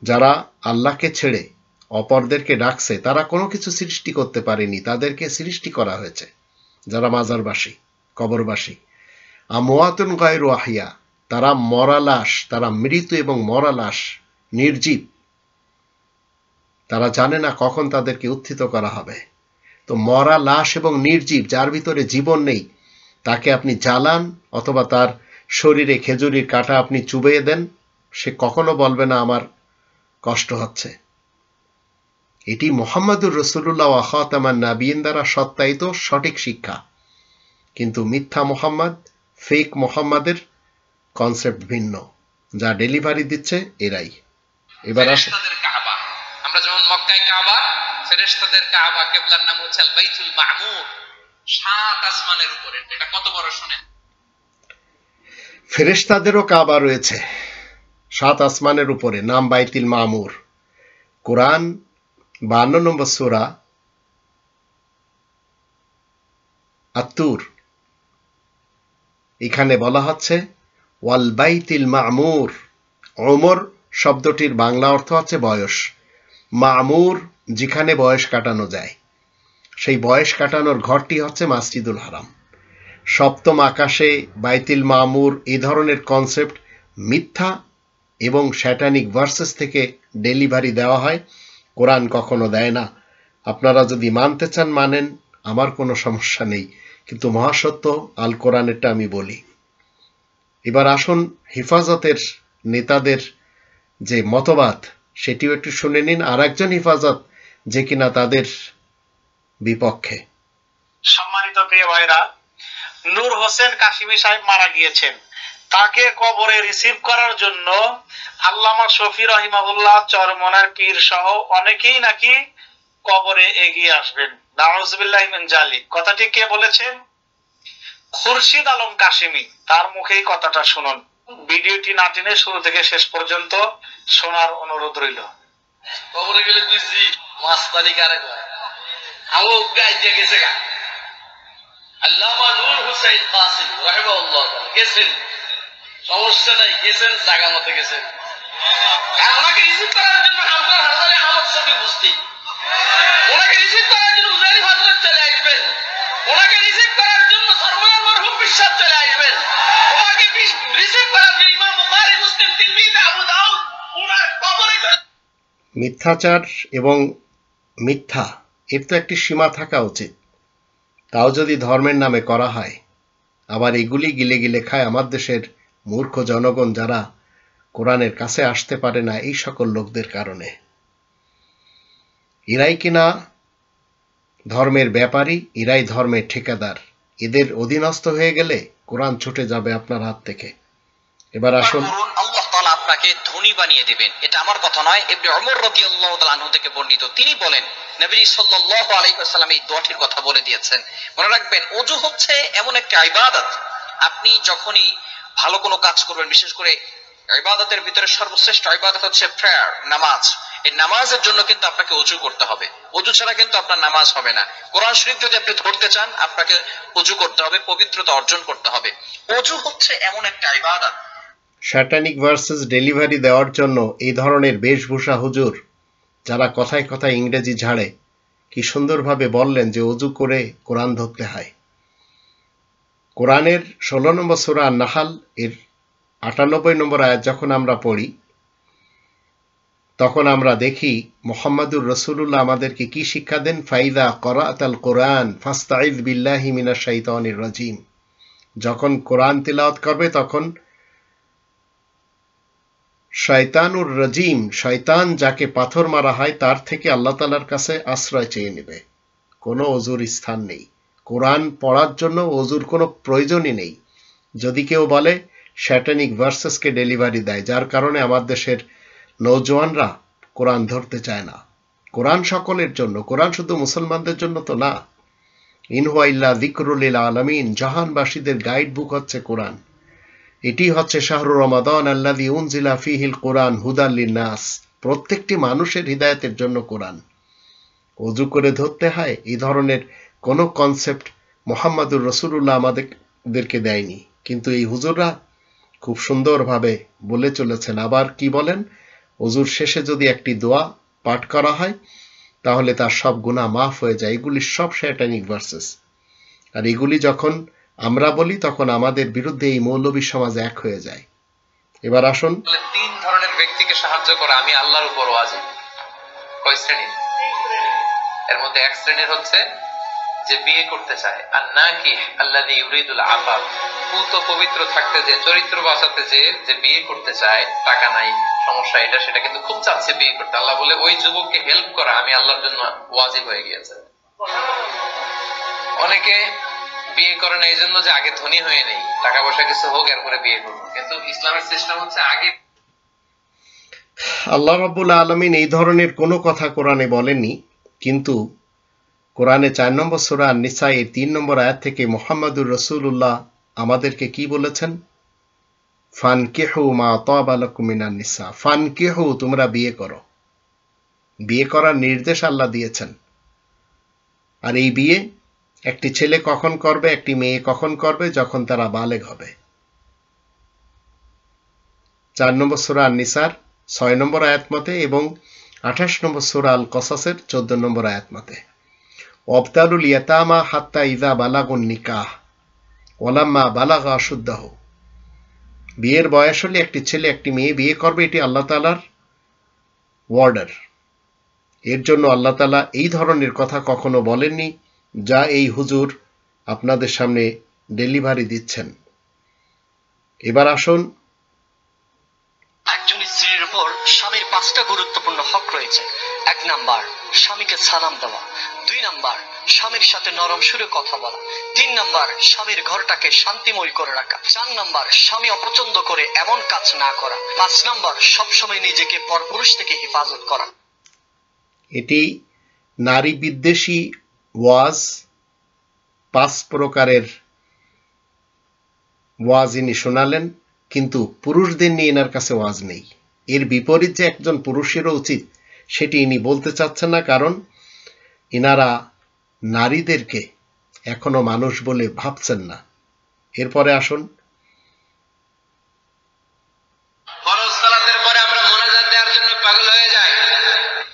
যারা আল্লাহকে ছেড়ে অপরদেরকে ডাকছে তারা কোনো কিছু সৃষ্টি করতে পারেনি, তাদেরকে সৃষ্টি করা হয়েছে। যারা মাজারবাসী, কবরবাসী, আমওয়াতুন গায়রু আহইয়া, তারা মরা লাশ, তারা মৃত এবং মরা লাশ, নির্জীব। তারা জানে না কখন তাদেরকে উত্থিত করা হবে। তো মরা লাশ এবং নির্জীব, যার ভিতরে জীবন নেই, তাকে আপনি জ্বালান অথবা তার শরীরে খেজুরির কাঁটা আপনি চুবিয়ে দেন, সে কখনো বলবে না আমার কষ্ট হচ্ছে। এটি মুহাম্মাদুর রাসূলুল্লাহ ওয়া খাতামান নাবিয়্যিন দ্বারা সত্যায়িত সঠিক শিক্ষা। কিন্তু মিথ্যা মুহাম্মদ, ফেক মুহাম্মাদের কনসেপ্ট ভিন্ন, যা ডেলিভারি দিচ্ছে এরাই। এবার ফেরেশতাদের কাবা, আমরা যেমন মক্কায় কাবা, ফেরেশতাদের কাবা কিবলার নাম হচ্ছে আল বাইতুল মামুর, 7 আসমানের উপরে। এটা কত বড় শুনেন। ফেরেশতাদেরও কাবা রয়েছে 7 আসমানের উপরে, নাম বাইতুল মামুর। কোরআন 52 নম্বর সূরা আত-তুর, এখানে বলা হচ্ছে ওয়াল বাইতুল মামুর। ওমর শব্দটির বাংলা অর্থ হচ্ছে বয়স। মামুর, যেখানে বয়স কাটানো যায়, সেই বয়স কাটানোর ঘরটি হচ্ছে মসজিদুল হারাম। সপ্তম আকাশে বাইতুল মামুর, এই ধরনের কনসেপ্ট মিথ্যা এবং স্যাটানিক ভার্সেস থেকে ডেলিভারি দেওয়া হয়, কোরআন কখনো দেয় না। আপনারা যদি মানতে চান মানেন, আমার কোনো সমস্যা নেই, কিন্তু মহাসত্য আল কোরআনেরটা আমি বলি। এবার আসুন হেফাজতের নেতাদের যে মতবাদ সেটিও একটু শুনে নিন, আর একজন হেফাজত যে কিনা তাদের বিপক্ষে। সম্মানিত প্রিয় ভাইরা, নূর হোসেন কাশিমি সাহেব মারা গিয়েছেন। তাকে কবরে রিসিভ করার জন্য আল্লামা শফি রহিমাহুল্লাহ, চরমনার পীর সহ অনেকেই নাকি কবরে এগিয়ে আসবেন। নাউজুবিল্লাহি মিন জালিক। কথাটি কে বলেছেন? খুরশিদ আলম কাশিমি। তার মুখেই কথাটা শুনুন। ভিডিওটি না টেনে শুরু থেকে শেষ পর্যন্ত শোনার অনুরোধ রইল। কবরে গেলে বুঝছি মাস্তানি কারে কয়, আমও গাইজে গেছে গা। আল্লামা নূর হুসাইন কাসিমি রাহিমাহুল্লাহ গেছেন, সমস্যা নাই, গেছেন, জায়গা মতো গেছেন। ওনাকে রিসিভ করার জন্য আপনার হাজারে আহমদ শফি উপস্থিত। ওনাকে রিসিভ করার জন্য উজাইর হযরত চলে আসবেন। ওনাকে রিসিভ করার জন্য সরওয়ার মরহুম বিশ্বাস চলে আসবেন। ওনাকে রিসিভ করার জন্য ইমাম বুখারী, মুসলিম, তিরমিজি, আবু দাউদ ওনার কবরে। মিথ্যাচার এবং মিথ্যা, এর তো একটি সীমা থাকা উচিত। তাও যদি ধর্মের নামে করা হয়, আবার এগুলি গিলে গিলে খায় আমার দেশের মূর্খ জনগণ, যারা কোরআনের কাছে আসতে পারে না এই সকল লোকদের কারণে। এরাই কিনা ধর্মের ব্যাপারী, এরাই ধর্মের ঠিকাদার। এদের অধীনস্থ হয়ে গেলে কোরআন ছুটে যাবে আপনার হাত থেকে। এবার আসুন, আল্লাহ তাআলা আপনাকে ধনী বানিয়ে দিবেন, এটা আমার কথা নয়। ইবনে ওমর রাদিয়াল্লাহু তাআলা আনহু থেকে বর্ণিত, তিনি বলেন নবী সাল্লাল্লাহু আলাইহি ওয়াসাল্লাম এই দোয়াটির কথা বলে দিয়েছেন। মনে রাখবেন, ওযু হচ্ছে এমন একটা ইবাদত, আপনি যখনই ভালো কোনো কাজ করবেন, বিশেষ করে ইবাদতের ভিতরে সর্বশ্রেষ্ঠ ইবাদত হচ্ছে প্রেয়ার, নামাজ। এই নামাজের জন্য কিন্তু আপনাকে ওযু করতে হবে। ওযু ছাড়া কিন্তু আপনার নামাজ হবে না। কোরআন শরীফ যদি আপনি ধরতে চান, আপনাকে ওযু করতে হবে, পবিত্রতা অর্জন করতে হবে। ওযু হচ্ছে এমন একটা ইবাদত। স্যাটানিক ভার্সেস ডেলিভারি দেওয়ার জন্য এই ধরনের বেশভূষা হুজুর, যারা কথায় কথায় ইংরেজি ঝাড়ে, কি সুন্দরভাবে বললেন যে ওযু করে কোরআন ধরতে হয়। কোরআনের 16 নম্বর সূরা নাহাল এর 98 নম্বর আয়াত যখন আমরা পড়ি, তখন আমরা দেখি মুহাম্মাদুর রাসূলুল্লাহ আমাদেরকে কি শিক্ষা দেন। ফাইদা করাতাল কোরআন ফাস্তাইজ বিল্লাহি মিনাশ শাইতানির রাজিম। যখন কোরআন তিলাওয়াত করবে তখন শয়তানুর রাজিম, শয়তান যাকে পাথর মারা হয়, তার থেকে আল্লাহ তাআলার কাছে আশ্রয় চেয়ে নেবে। কোনো ওযুর স্থান নেই। কোরআন পড়ার জন্য ওযুর কোনো প্রয়োজনই নেই। যদি কেউ বলে স্যাটানিক ভার্সেসকে ডেলিভারি দেয়, যার কারণে আমার দেশের নওজোয়ানরা কোরআন ধরতে চায় না। কোরআন সকলের জন্য, কোরআন শুধু মুসলমানদের জন্য তো না। ইন হুয়া ইল্লা যিকরুল লিল আলামিন, জাহানবাসীদের গাইড বুক হচ্ছে কোরআন। এটি হচ্ছে শাহরু রমাদান আল্লাযী উনজিলা ফীহিল কুরআন হুদাল লিন্নাস, প্রত্যেকটি মানুষের হিদায়াতের জন্য কোরআন। ওযু করে ধরতে হয়, এই ধরনের কোনো কনসেপ্ট মুহাম্মদুর রাসূলুল্লাহ আমাদেরকে দেয়নি, কিন্তু এই হুজুররা খুব সুন্দরভাবে বলে চলেছেন। আবার কি বলেন, ওযুর শেষে যদি একটি দোয়া পাঠ করা হয় তাহলে তার সব গুনাহ মাফ হয়ে যায়। এগুলি সব শয়তানিক ভার্সেস, আর এগুলি যখন আমরা বলি তখন আমাদের বিরুদ্ধে এই মৌলবী সমাজ এক হয়ে যায়। এবার আসুন, তিন ধরনের ব্যক্তিকে সাহায্য করা আমি আল্লাহর উপর ওয়াজিব। কয় শ্রেণী? এর মধ্যে এক শ্রেণীর হচ্ছে যে বিয়ে করতে চায়, আর নাকি আল্লাযী ইউরিদুল আফাফ, পুত পবিত্র থাকতে যে, চরিত্র বাঁচাতে যে বিয়ে করতে চায়, টাকা নাই, সমস্যা এটা সেটা, কিন্তু খুব চাচ্ছে বিয়ে করতে। আল্লাহ বলে ওই যুবককে হেল্প করা আমি আল্লাহর জন্য ওয়াজিব হয়ে গিয়েছে। অনেকে বিয়ে করে না এই জন্য যে আগে ধনী হয়ে নেই, টাকা পয়সা কিছু হোক এরপরে বিয়ে করবো, কিন্তু ইসলামের সিস্টেম হচ্ছে আগে। আল্লাহ রাব্বুল আলামিন এই ধরনের কোনো কথা কোরআনে বলেননি, কিন্তু কোরআনে 4 নম্বর সূরা আন-নিসা এর 3 নম্বর আয়াত থেকে মুহাম্মদুর রাসূলুল্লাহ আমাদেরকে কি বলেছেন? ফানকিহু মা তাবা লাকুম মিনান নিসা, ফানকিহু, তোমরা বিয়ে করো। বিয়ে করার নির্দেশ আল্লাহ দিয়েছেন। আর এই বিয়ে একটি ছেলে কখন করবে, একটি মেয়ে কখন করবে? যখন তারা বালেগ হবে। 4 নম্বর সূরা আন-নিসার 6 নম্বর আয়াত মতে এবং 28 নম্বর সূরা আল কসাসের 14 নম্বর আয়াত মতে। ওয়াবতালুল ইয়াতামা হাত্তা ইযা বালাগুন নিকাহ ওয়ালাম্মা বালাগা আশুদ্দাহু, বিয়ের বয়স হলে একটি ছেলে একটি মেয়ে বিয়ে করবে, এটি আল্লাহ তাআলার অর্ডার। এর জন্য আল্লাহ তাআলা এই ধরনের কথা কখনো বলেননি যা এই হুজুর আপনাদের সামনে ডেলিভারি দিচ্ছেন। এবার আসুন, একজন স্ত্রীর উপর স্বামীর 5টা গুরুত্বপূর্ণ হক রয়েছে। 1 নাম্বার, স্বামীকে সালাম দেওয়া। 2 নাম্বার, স্বামীর সাথে নরম সুরে কথা বলা। 3 নাম্বার, স্বামীর ঘরটাকে শান্তিময় করে রাখা। 4 নাম্বার, স্বামী অপছন্দ করে এমন কাজ না করা। 5 নাম্বার, সবসময় নিজেকে পরপুরুষ থেকে হেফাজত করা। এটি নারী বিদ্বেষী ওয়াজ, 5 প্রকারের ওয়াজ ইনি শোনালেন, কিন্তু পুরুষদের নিয়ে এনার কাছে ওয়াজ নেই। এর বিপরীত যে একজন পুরুষেরও উচিত সেটি ইনি বলতে চাচ্ছেন না, কারণ ইনারা নারীদেরকে এখনো মানুষ বলে ভাবছেন না। এরপরে আসুন, ফরজ সালাতের পরে আমরা মুনাজাত দেওয়ার জন্য পাগল হয়ে যাই,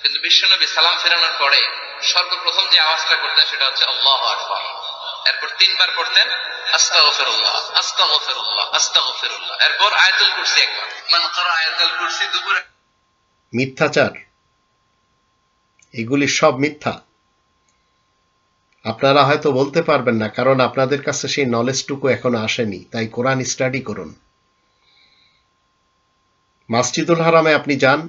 কিন্তু বিশ্বনবী সালাম ফেরানোর পরে সর্বপ্রথম যে আওয়াজটা করতেন সেটা হচ্ছে আল্লাহু আকবার। এরপর 3 বার পড়তেন আস্তাগফিরুল্লাহ আস্তাগফিরুল্লাহ আস্তাগফিরুল্লাহ। এরপর আয়াতুল কুরসি একবার, মান ক্বারা আয়াতুল কুরসি দুপুরে। মিথ্যাচার, এগুলি সব মিথ্যা। আপনারা হয়তো বলতে পারবেন না, কারণ আপনাদের কাছে সেই নলেজটুকু এখনো আসেনি। তাই কোরআন স্টাডি করুন। মসজিদুল হারামে আপনি যান,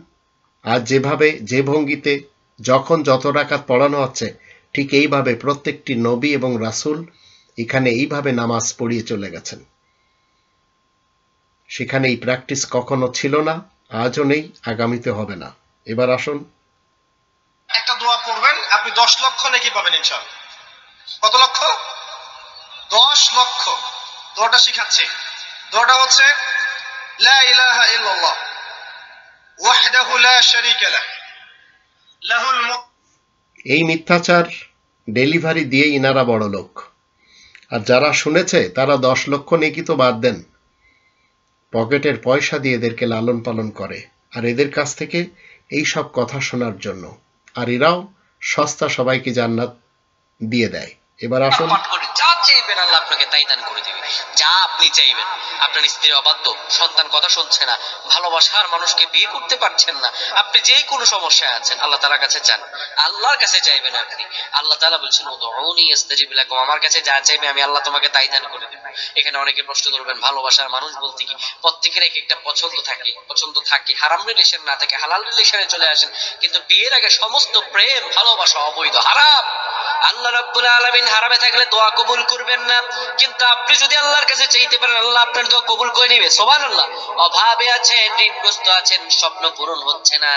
আজ যেভাবে যে ভঙ্গিতে যখন যত রাকাত পড়ানো হচ্ছে, ঠিক এইভাবে প্রত্যেকটি নবী এবং রাসূল এখানে এইভাবে নামাজ পড়িয়ে চলে গেছেন। সেখানে এই প্র্যাকটিস কখনো ছিল না, আজও নেই, আগামীতে হবে না। এবার আসুন, একটা দোয়া পড়বেন, আপনি 10 লক্ষ নেকি পাবেন ইনশাআল্লাহ। কত লক্ষ? 10 লক্ষ। দোয়াটা শিখাচ্ছি। দোয়াটা হচ্ছে লা ইলাহা ইল্লাল্লাহ ওয়াহদাহু লা শারীকা লাহ লাহুল মুলক। এই মিথ্যাচার ডেলিভারি দিয়ে ইনারা বড় লোক, আর যারা শুনেছে তারা 10 লক্ষ নেকি তো বাদ দেন, পকেটের পয়সা দিয়ে এদেরকে লালন পালন করে, আর এদের কাছ থেকে এই সব কথা শোনার জন্য, আর এরাও সস্তা সবাইকে জান্নাত দিয়ে দেয়। এবার আসুন, যা চাইবেন আল্লাহ আপনাকে তাই দান করে দিবে। যা আপনি চাইবেন, আপনার স্ত্রী অবাধ্য, সন্তান কথা শুনছে না, ভালোবাসার মানুষকে বিয়ে করতে পারছেন না, আপনি যেই কোনো সমস্যায় আছেন, আল্লাহ তাআলার কাছে চান, আল্লাহর কাছে চাইবেন আপনি। আল্লাহ তাআলা বলছেন উদউনি আস্তাজিব লাকুম, আমার কাছে যা চাইবে আমি আল্লাহ তোমাকে তাই দান করে দেব। এখানে অনেকে প্রশ্ন করবেন, ভালোবাসার মানুষ বলতে কি? প্রত্যেকের এক একটা পছন্দ থাকে, হারাম রিলেশন না থাকে হালাল রিলেশনে চলে আসেন, কিন্তু বিয়ের আগে সমস্ত প্রেম ভালোবাসা অবৈধ, হারাম। আল্লাহ রাব্বুল আলামিন হারামে থাকলে দোয়া কবুল করবেন না, কিন্তু আপনি যদি আল্লাহর কাছে চাইতে পারেন আল্লাহ আপনার দোয়া কবুল করে নেবে। সুবহানাল্লাহ। অভাবে আছেন, ঋণগ্রস্ত আছেন, স্বপ্ন পূরণ হচ্ছে না,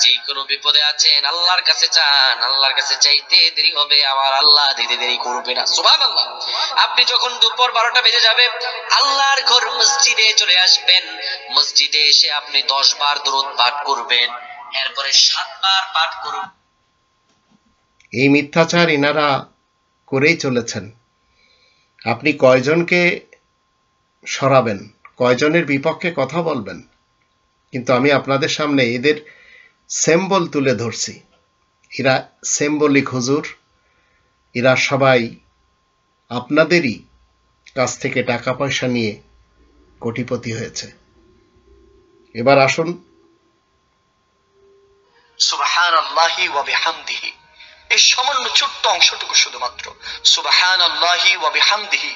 যে কোনো বিপদে আছেন, আল্লাহর কাছে চান, আল্লাহর কাছে চাইতে দেরি হবে, আমার আল্লাহ দিতে দেরি করবে না। সুবহানাল্লাহ। আপনি যখন দুপুর 12টা বেজে যাবে, আল্লাহর ঘর মসজিদে চলে আসবেন, মসজিদে এসে আপনি 10 বার দরুদ পাঠ করবেন, এরপরে 7 বার পাঠ করুন। এই মিথ্যাচার ইনারা করেই চলেছেন। আপনি কয়জনকে সরাবেন, কয়জনের বিপক্ষে কথা বলবেন? কিন্তু আমি আপনাদের সামনে এদের সিম্বল তুলে ধরছি। এরা সিম্বলিক হুজুর, এরা সবাই আপনাদেরই কাছ থেকে টাকা পয়সা নিয়ে কোটিপতি হয়েছে। এবার আসুন, সুবহানাল্লাহি ওয়া বিহামদিহি, এই সামান্য ছোট্ট অংশটুকু, শুধুমাত্র সুবহানাল্লাহি ওয়া বিহামদিহি,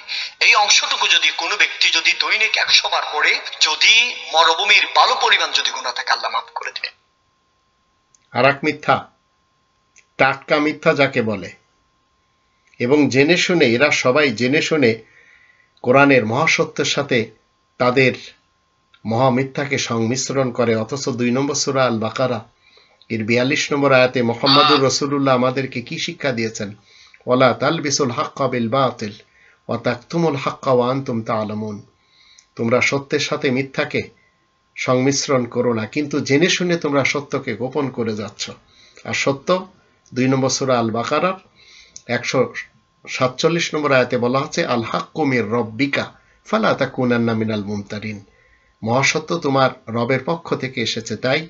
এই অংশটুকু যদি কোনো ব্যক্তি যদি দৈনিক 100 বার পড়ে, যদি মরুভূমির বালু পরিমাণ যদি গুনাহ থাকে, আল্লাহ মাফ করে দেবে। আর এক মিথ্যা, টাটকা মিথ্যা যাকে বলে, এবং জেনে শুনে, এরা সবাই জেনে শুনে কোরআনের মহাসত্যের সাথে তাদের মহামিথ্যাকে সংমিশ্রণ করে। অথচ 2 নম্বর সূরা আল বাকারা এর 42 নম্বর আয়াতে মুহাম্মদুর রাসূলুল্লাহ আমাদেরকে কি শিক্ষা দিয়েছেন? ওয়ালা তালবিসুল হাক্কা বিল বাতিল ওয়া তাকতুমুল হাক্কা ওয়া আনতুম তা'লামুন। তোমরা সত্যের সাথে মিথ্যাকে সংমিশ্রণ করো না, কিন্তু জেনে শুনে তোমরা সত্যকে গোপন করে যাচ্ছ। আর সত্য 2 নম্বর সূরা আল বাকারার 147 নম্বর আয়াতে বলা হচ্ছে, আল হাক্কু মির রব্বিকা ফালা তাকুনান্না মিনাল মুমতারিন। মহাসত্য তোমার রবের পক্ষ থেকে এসেছে, তাই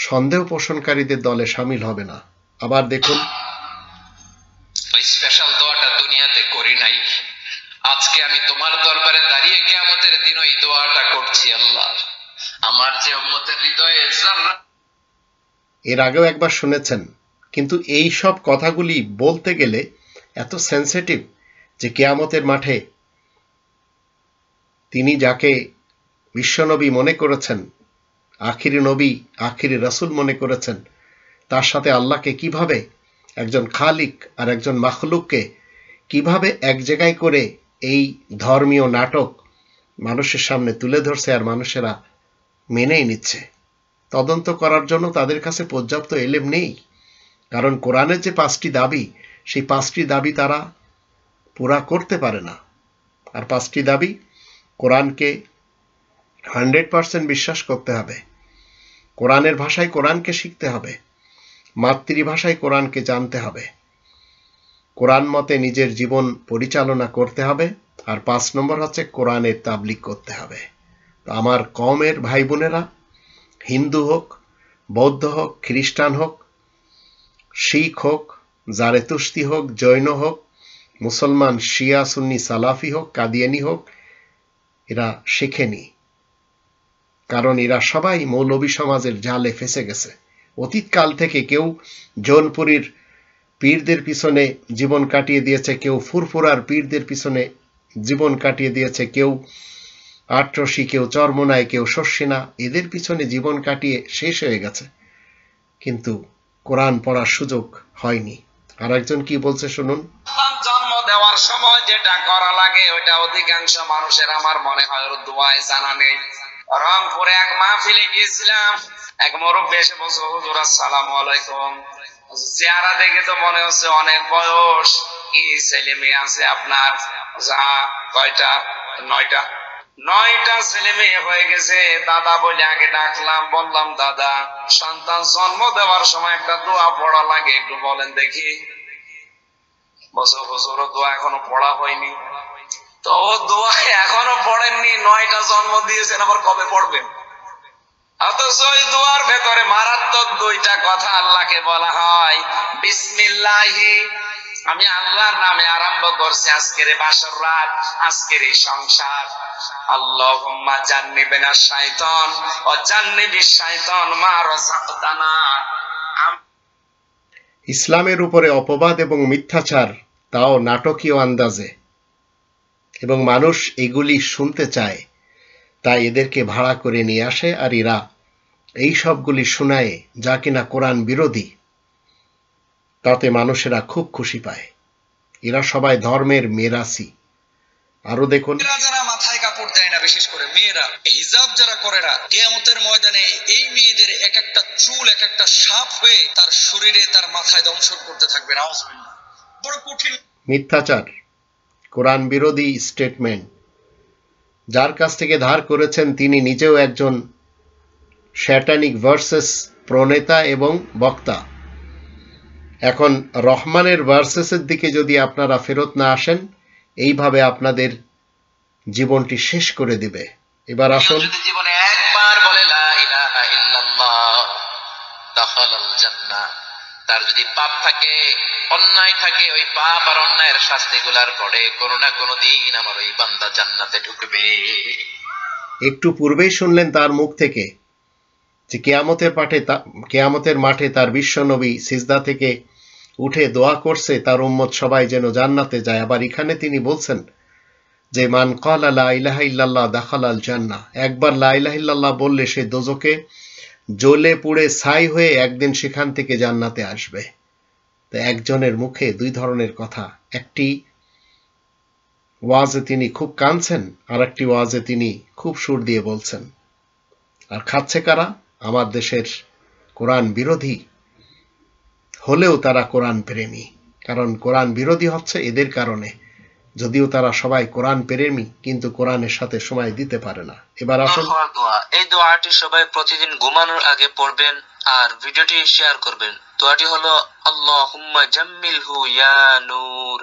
সন্দেহ পোষণকারীদের দলে শামিল হবে না। আবার দেখুন, ওই স্পেশাল দোয়াটা দুনিয়াতে করি নাই, আজকে আমি তোমার দরবারে দাঁড়িয়ে কিয়ামতের দিন ওই দোয়াটা করছি। আল্লাহ, আমার যে উম্মতের হৃদয়ে যারা, এর আগেও একবার শুনেছেন, কিন্তু এই সব কথাগুলি বলতে গেলে এত সেন্সিটিভ যে কিয়ামতের মাঠে তিনি যাকে বিশ্বনবী মনে করেছেন, আখিরি নবী, আখিরি রাসূল মনে করেছেন, তার সাথে আল্লাহকে কিভাবে, একজন খালিক আর একজন মাখলুককে কিভাবে এক জায়গায় করে এই ধর্মীয় নাটক মানুষের সামনে তুলে ধরছে, আর মানুষেরা মেনেই নিচ্ছে। তদন্ত করার জন্য তাদের কাছে পর্যাপ্ত এলেম নেই, কারণ কোরআনের যে 5টি দাবি, সেই 5টি দাবি তারা পুরা করতে পারে না। আর 5টি দাবি, কোরআনকে 100% বিশ্বাস করতে হবে, কোরআনের ভাষায় কোরআনকে শিখতে হবে, মাতৃভাষায় কোরআনকে জানতে হবে, কোরআন মতে নিজের জীবন পরিচালনা করতে হবে, আর 5 নম্বর হচ্ছে কোরআনের তাবলীগ করতে হবে। তো আমার কওমের ভাই বোনেরা, হিন্দু হোক, বৌদ্ধ হোক, খ্রিস্টান হোক, শিখ হোক, জারেতুস্তি হোক, জৈন হোক, মুসলমান, শিয়া, সুন্নি, সালাফি হোক, কাদিয়ানি হোক, এরা শেখেনি, কারণ এরা সবাই মৌলবী সমাজের জালে ফেসে গেছে। অতীতকাল থেকে কেউ জৌনপুরীর পীরদের পিছনে জীবন কাটিয়ে দিয়েছে, কেউ ফুরফুরার পীরদের পিছনে জীবন কাটিয়ে দিয়েছে, কেউ আটরশি, কেউ চরমোনাই, কেউ শস্যিনা, এদের পিছনে জীবন কাটিয়ে শেষ হয়ে গেছে, কিন্তু কোরআন পড়ার সুযোগ হয়নি। আর একজন কি বলছে শুনুন, জন্ম দেওয়ার সময় যেটা করা লাগে ওইটা অধিকাংশ মানুষের আমার মনে হয় ওর দোয়ায় জানা নেই। রংপুরে এক মাহফিলে গিয়েছিলাম, এক মুরব্বি এসে বলছে, হুজুর আসসালামু আলাইকুম, চেহারা দেখে তো মনে হচ্ছে অনেক বয়স, কি ছেলে মেয়ে আছে আপনার? কয়টা? 9টা ছেলে মেয়ে হয়ে গেছে। দাদা বলে আগে ডাকলাম, বললাম দাদা, সন্তান জন্ম দেওয়ার সময় একটা দোয়া পড়া লাগে, একটু বলেন দেখি। বছর হুজুর দোয়া এখনো পড়া হয়নি। তো ও দোয়া এখনো পড়েননি, 9টা জন্ম দিয়েছেন, আবার কবে পড়বেন? অথচ ওই দোয়ার ভেতরে মারাত্মক 2টা কথা আল্লাহকে বলা হয়, বিসমিল্লাহি, আমি আল্লাহর নামে আরম্ভ করছি আজকের এই বাসর রাত, আজকের এই সংসার। আল্লাহুম্মা জান্নিবিনা শাইতান ওয়া জান্নিবিশ শাইতান মা রাযাকতানা। ইসলামের উপরে অপবাদ এবং মিথ্যাচার, তাও নাটকীয় আন্দাজে, এবং মানুষ এগুলি শুনতে চায়, তাই এদেরকে ভাড়া করে নিয়ে আসে, আর এরা এই সবগুলি শোনায় যা কিনা কোরআন বিরোধী। তাতে মানুষেরা খুব খুশি পায়। এরা সবাই ধর্মের মেরাসি। আরো দেখুন, যারা মাথায় কাপড় দেয় না, বিশেষ করে মেয়েরা হিজাব যারা করে না, কিয়ামতের ময়দানে এই মেয়েদের এক একটা চুল এক একটা সাপ হয়ে তার শরীরে তার মাথায় দংশন করতে থাকবে। নাউজুবিল্লাহ, বড় কঠিন মিথ্যাচার, কোরআন বিরোধী স্টেটমেন্ট। যার কাছ থেকে ধার করেছেন তিনি নিজেও একজন স্যাটানিক ভার্সেস প্রণেতা এবং বক্তা। এখন রহমানের ভার্সেসের দিকে যদি আপনারা ফেরত না আসেন, এইভাবে আপনাদের জীবনটি শেষ করে দিবে। এবার আসুন, যদি জীবনে একবার বলে লা ইলাহা ইল্লাল্লাহ দাখালাল জান্নাহ, তার যদি পাপ থাকে, অন্যায় থাকে, ওই পাপ আর অন্যায়ের শাস্তিগুলার পরে কোনো না কোনো দিন আমার ওই বান্দা জান্নাতে ঢুকবে। একটু পূর্বেই শুনলেন তার মুখ থেকে যে কিয়ামতের মাঠে তার বিশ্বনবী সিজদা থেকে উঠে দোয়া করছে তার উম্মত সবাই যেন জান্নাতে যায়। আবার এখানে তিনি বলছেন যে মান ক্বালা লা ইলাহা ইল্লাল্লাহ দাখালাল জান্নাহ, একবার লা ইলাহা ইল্লাল্লাহ বললে সে দোজখে জ্বলে পুড়ে ছাই হয়ে একদিন সেখান থেকে জান্নাতে আসবে। তো একজনের মুখে দুই ধরনের কথা, একটি ওয়াজে তিনি খুব কাঁদছেন, আর একটি ওয়াজে তিনি খুব সুর দিয়ে বলছেন। আর খাচ্ছে কারা? আমার দেশের কোরআন বিরোধী হলেও তারা কোরআন প্রেমী। কারণ কোরআন বিরোধী হচ্ছে এদের কারণে, যদিও তারা সবাই কোরআন প্রেমী কিন্তু কোরআনের সাথে সময় দিতে পারে না। এবার আসুন, এই দোয়াটি সবাই প্রতিদিন ঘুমানোর আগে পড়বেন আর ভিডিওটি শেয়ার করবেন। দোয়াটি হলো আল্লাহুম্মা জাম্মিলহু ইয়া নূর।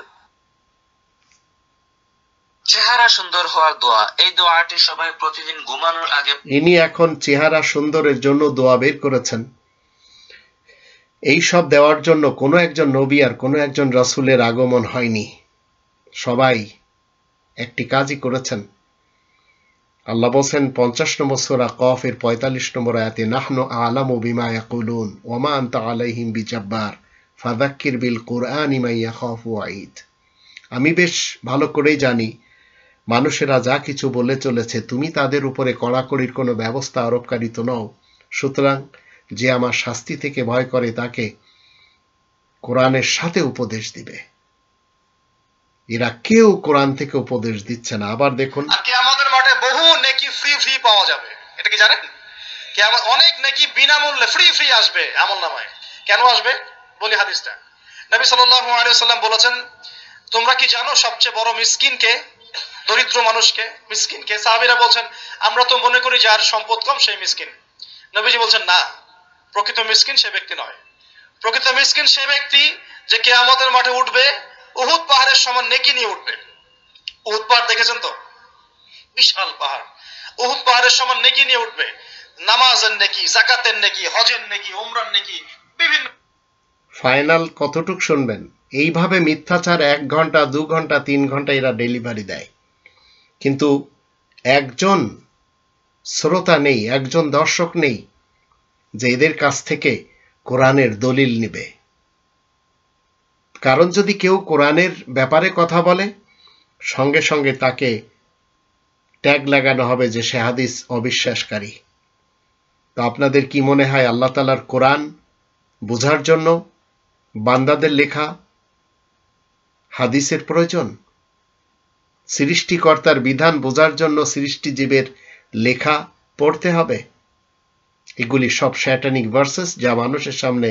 চেহারা সুন্দর হওয়ার দোয়া। এই দোয়াটি সবাই প্রতিদিন ঘুমানোর আগে। ইনি এখন চেহারা সুন্দরের জন্য দোয়া বের করেছেন। এই সব দেওয়ার জন্য কোনো একজন নবী আর কোনো একজন রাসূলের আগমন হয়নি। সবাই একটি কাজই করেছেন। আল্লাহ বলেন 50 নম্বর সূরা কফ এর 45 নম্বর আয়াতে, নাহনু আ'লামু বিমা ইয়াকুলুন ওয়া মা আনতা আলাইহিম বিজাব্বার ফাযাক্কির বিল কুরআনি মান ইয়াখাফু ওয়াঈদ। আমি বেশ ভালো করেই জানি মানুষেরা যা কিছু বলে চলেছে, তুমি তাদের উপরে কড়াকড়ির কোনো ব্যবস্থা আরোপকারী তো নও। সুতরাং যে আমার শাস্তি থেকে ভয় করে তাকে কোরআনের সাথে উপদেশ দিবে। এরা কেউ কোরআন থেকে উপদেশ দিচ্ছে না। আবার দেখুন, কিয়ামতের মাঠে বহু নেকি ফ্রি পাওয়া যাবে। এটা কি জানেন? কিয়ামত অনেক নেকি বিনামূল্যে ফ্রি আসবে আমলনামায়। কেন আসবে বলি হাদিসটা। নবী সাল্লাল্লাহু আলাইহি ওয়াসাল্লাম বলেছেন, তোমরা কি জানো সবচেয়ে বড় মিসকিনকে? দরিদ্র মানুষকে, মিসকিনকে। সাহাবীরা বলছেন, আমরা তো মনে করি যার সম্পদ কম সেই মিসকিন। নবীজি বলছেন, না, প্রকৃত মিসকিন সে ব্যক্তি নয়। প্রকৃত মিসকিন সে ব্যক্তি যে কিয়ামতের মাঠে উঠবে উহুদ পাহাড়ের সমান নেকি নিয়ে উঠবে। উহুদ পাহাড় দেখেছেন তো? বিশাল পাহাড়। উহুদ পাহাড়ের সমান নেকি নিয়ে উঠবে। নামাজের নেকি, যাকাতের নেকি, হজের নেকি, উমরার নেকি, বিভিন্ন। ফাইনাল কতটুক শুনবেন? এইভাবে মিথ্যাচার 1 ঘন্টা 2 ঘন্টা 3 ঘন্টা এরা ডেলিভারি দেয়, কিন্তু একজন শ্রোতা নেই, একজন দর্শক নেই যে এদের কাছ থেকে কোরআনের দলিল নেবে। কারণ যদি কেউ কোরআনের ব্যাপারে কথা বলে, সঙ্গে সঙ্গে তাকে ট্যাগ লাগানো হবে যে সে হাদিস অবিশ্বাসকারী। তো আপনাদের কি মনে হয় আল্লাহ তাআলার কোরআন বোঝার জন্য বান্দাদের লেখা হাদিসের প্রয়োজন? সৃষ্টিকর্তার বিধান বোঝার জন্য সৃষ্টিজীবের লেখা পড়তে হবে? এগুলি সব স্যাটানিক ভার্সেস, যা মানুষের সামনে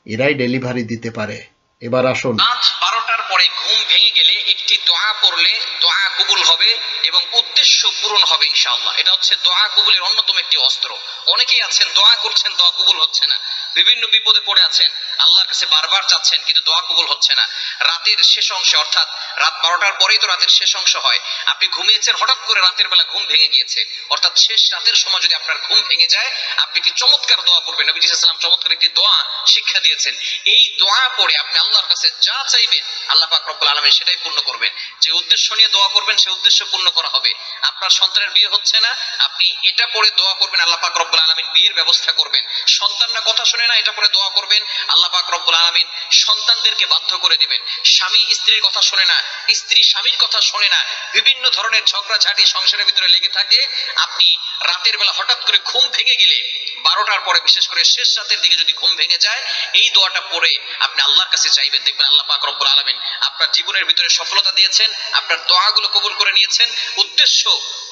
এরাই ডেলিভারি দিতে পারে। এবার আসুন, আজ 12টার পরে ঘুম ভেঙে গেলে একটি দোয়া পড়লে দোয়া কবুল হবে এবং উদ্দেশ্য পূরণ হবে ইনশাআল্লাহ। এটা হচ্ছে দোয়া কবুলের অন্যতম একটি অস্ত্র। অনেকেই আছেন দোয়া করছেন, দোয়া কবুল হচ্ছে না, বিভিন্ন বিপদে পড়ে আছেন, আল্লাহর কাছে বারবার চাচ্ছেন কিন্তু দোয়া কবুল হচ্ছে না। রাতের শেষ অংশে, অর্থাৎ রাত 12টার পরেই তো রাতের শেষ অংশ হয়। আপনি ঘুমিয়েছেন, হঠাৎ করে রাতের বেলা ঘুম ভেঙে গিয়েছে, অর্থাৎ শেষ রাতের সময় যদি আপনার ঘুম ভেঙে যায়, আপনি একটি চমৎকার দোয়া পড়বেন। নবী সাল্লাল্লাহু আলাইহি ওয়াসাল্লাম চমৎকার একটি দোয়া শিক্ষা দিয়েছেন। এই দোয়া পড়ে আপনি আল্লাহর কাছে যা চাইবেন আল্লাহ পাক রব্বুল আলামিন সেটাই পূর্ণ করবেন। যে উদ্দেশ্য নিয়ে দোয়া করবেন সেই উদ্দেশ্য পূর্ণ করা হবে। আপনার সন্তানের বিয়ে হচ্ছে না, আপনি এটা পড়ে দোয়া করবেন, আল্লাহ পাক রব্বুল আলামিন বিয়ের ব্যবস্থা করবেন। সন্তানরা কথা শুনে না, এটা পড়ে দোয়া করবেন, আল্লাহ পাক রব্বুল আলামিন সন্তানদেরকে বাধ্য করে দিবেন। স্বামী স্ত্রীর কথা শুনে না, স্ত্রী স্বামীর কথা শুনে না, বিভিন্ন ধরনের ঝগড়াঝাটি সংসারের ভিতরে লেগে থাকে, আপনি রাতের বেলা হঠাৎ করে ঘুম ভেঙে গেলে 12টার পরে বিশেষ করে শেষ রাতের দিকে যদি ঘুম ভেঙে যায়, এই দোয়াটা পড়ে আপনি আল্লাহর কাছে চাইবেন, দেখবেন আল্লাহ পাক রব্বুল আলামিন আপনার জীবনের ভিতরে সফলতা দিয়েছেন, আপনার দোয়াগুলো কবুল করে নিয়েছেন, উদ্দেশ্য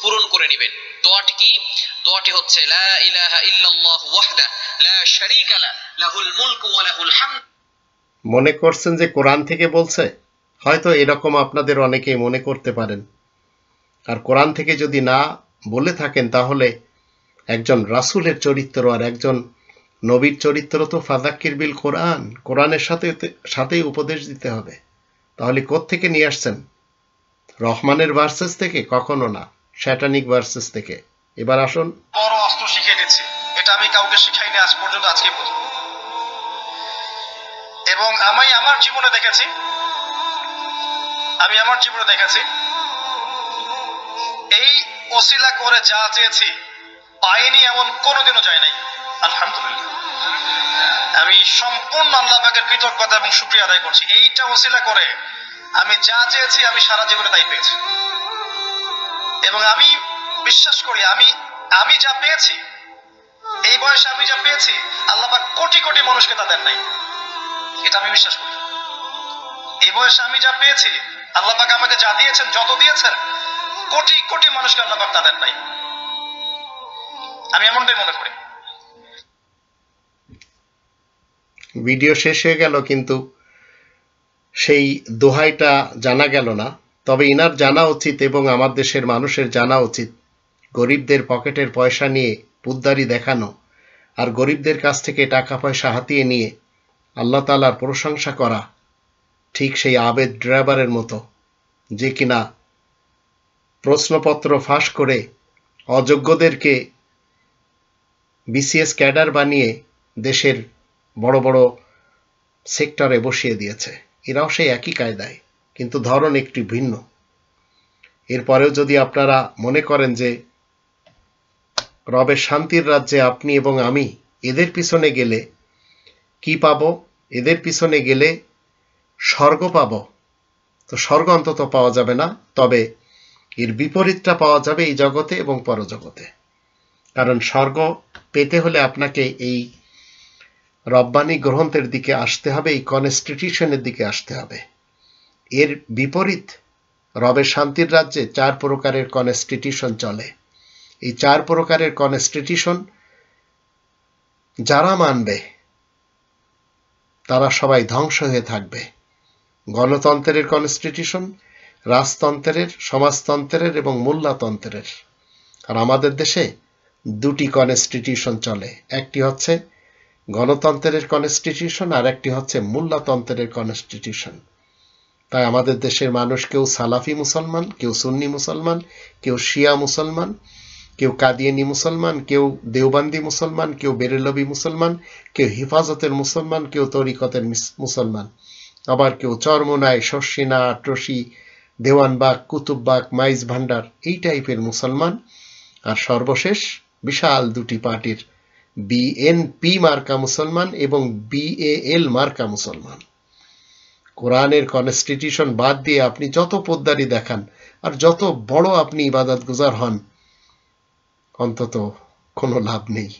পূরণ করে নেবেন। দোয়াটি কি? দোয়াটি হচ্ছে লা ইলাহা ইল্লাল্লাহু ওয়াহদাহু লা শারীকা লাহু লাহুল মুলকু ওয়া লাহুল হামদ। মনে করছেন যে কোরআন থেকে বলছে? হয়তো এরকম আপনাদের অনেকেই মনে করতে পারেন। আর কোরআন থেকে যদি না বলে থাকেন, তাহলে একজন রাসূলের চরিত্র আর একজন নবীর চরিত্র তো ফাযাক্কির বিল কোরআন, কোরআনের সাথেই উপদেশ দিতে হবে। তাহলে কোত্থেকে নিয়ে আসছেন? রহমানের ভার্সেস থেকে? কখনো না, শয়তানিক ভার্সেস থেকে। এবার আসুন। বড় অস্ত্র শিখিয়ে দিচ্ছি, এটা আমি কাউকে শিখাইনি আজ পর্যন্ত, আজকে পর্যন্ত। এবং আমি আমার জীবনে দেখেছি এই ওসিলা করে যা চেয়েছি পাইনি এমন কোনোদিনও যায় নাই। আলহামদুলিল্লাহ, আমি সম্পূর্ণ আল্লাহ পাকের কৃতজ্ঞতা এবং শুকরিয়া আদায় করছি। এইটা ওসিলা করে আমি যা চেয়েছি আমি সারা জীবনে তাই পেয়েছি। এবং আমি বিশ্বাস করি আমি যা পেয়েছি, এই বয়সে আমি যা পেয়েছি, আল্লাহ পাক কোটি কোটি মানুষকে তা দেন নাই। এটা আমি বিশ্বাস করি। এই বয়সে আমি যা পেয়েছি, আল্লাহ পাক আমাকে যা দিয়েছেন, যত দিয়েছেন, কোটি কোটি মানুষকে আল্লাহ পাক তা দেন নাই। আমি এমনটাই মনে করি। ভিডিও শেষ হয়ে গেল, কিন্তু সেই দোহাইটা জানা গেল না। তবে ইনার জানা উচিত এবং আমার দেশের মানুষের জানা উচিত, গরিবদের পকেটের পয়সা নিয়ে পুদ্দারি দেখানো আর গরিবদের কাছ থেকে টাকা পয়সা হাতিয়ে নিয়ে আল্লাহ তাআলার প্রশংসা করা ঠিক সেই আবেদ ড্রাইভারের মতো, যে কিনা প্রশ্নপত্র ফাঁস করে অযোগ্যদেরকে বিসিএস ক্যাডার বানিয়ে দেশের বড় বড় সেক্টরে বসিয়ে দিয়েছে। এরাও সেই একই কায়দায়, কিন্তু ধরন একটু ভিন্ন। এরপরেও যদি আপনারা মনে করেন যে রবের শান্তির রাজ্যে আপনি এবং আমি এদের পিছনে গেলে কি পাবো, এদের পিছনে গেলে স্বর্গ পাবো, তো স্বর্গ অন্তত পাওয়া যাবে না, তবে এর বিপরীতটা পাওয়া যাবে এই জগতে এবং পরজগতে। কারণ স্বর্গ পেতে হলে আপনাকে এই রব্বানি গ্রন্থের দিকে আসতে হবে, এই কনস্টিটিউশনের দিকে আসতে হবে। এর বিপরীত রবের শান্তির রাজ্যে 4 প্রকারের কনস্টিটিউশন চলে। এই 4 প্রকারের কনস্টিটিউশন যারা মানবে তারা সবাই ধ্বংস হয়ে থাকবে। গণতন্ত্রের কনস্টিটিউশন, রাজতন্ত্রের, সমাজতন্ত্রের এবং মোল্লাতন্ত্রের। আর আমাদের দেশে 2টি কনস্টিটিউশন চলে, একটি হচ্ছে গণতন্ত্রের কনস্টিটিউশন আর একটি হচ্ছে মোল্লাতন্ত্রের কনস্টিটিউশন। তাই আমাদের দেশের মানুষ কেউ সালাফি মুসলমান, কেউ সুন্নি মুসলমান, কেউ শিয়া মুসলমান, কেউ কাদিয়ানি মুসলমান, কেউ দেওবন্দি মুসলমান, কেউ বেরেলভি মুসলমান, কেউ হিফাজতের মুসলমান, কেউ তরিকতের মুসলমান, আবার কেউ চরমোনাই, শর্ষিনা, আটরশি, দেওয়ানবাগ, কুতুববাগ, মাইজ ভান্ডার, এই টাইপের মুসলমান। আর সর্বশেষ বিশাল 2টি পার্টির বিএনপি মার্কা মুসলমান এবং বিএএল মার্কা মুসলমান। কোরআনের কনস্টিটিউশন বাদ দিয়ে আপনি যত পোদ্দারি দেখান আর যত বড় আপনি ইবাদত গুজার হন, অন্তত কোনো লাভ নেই।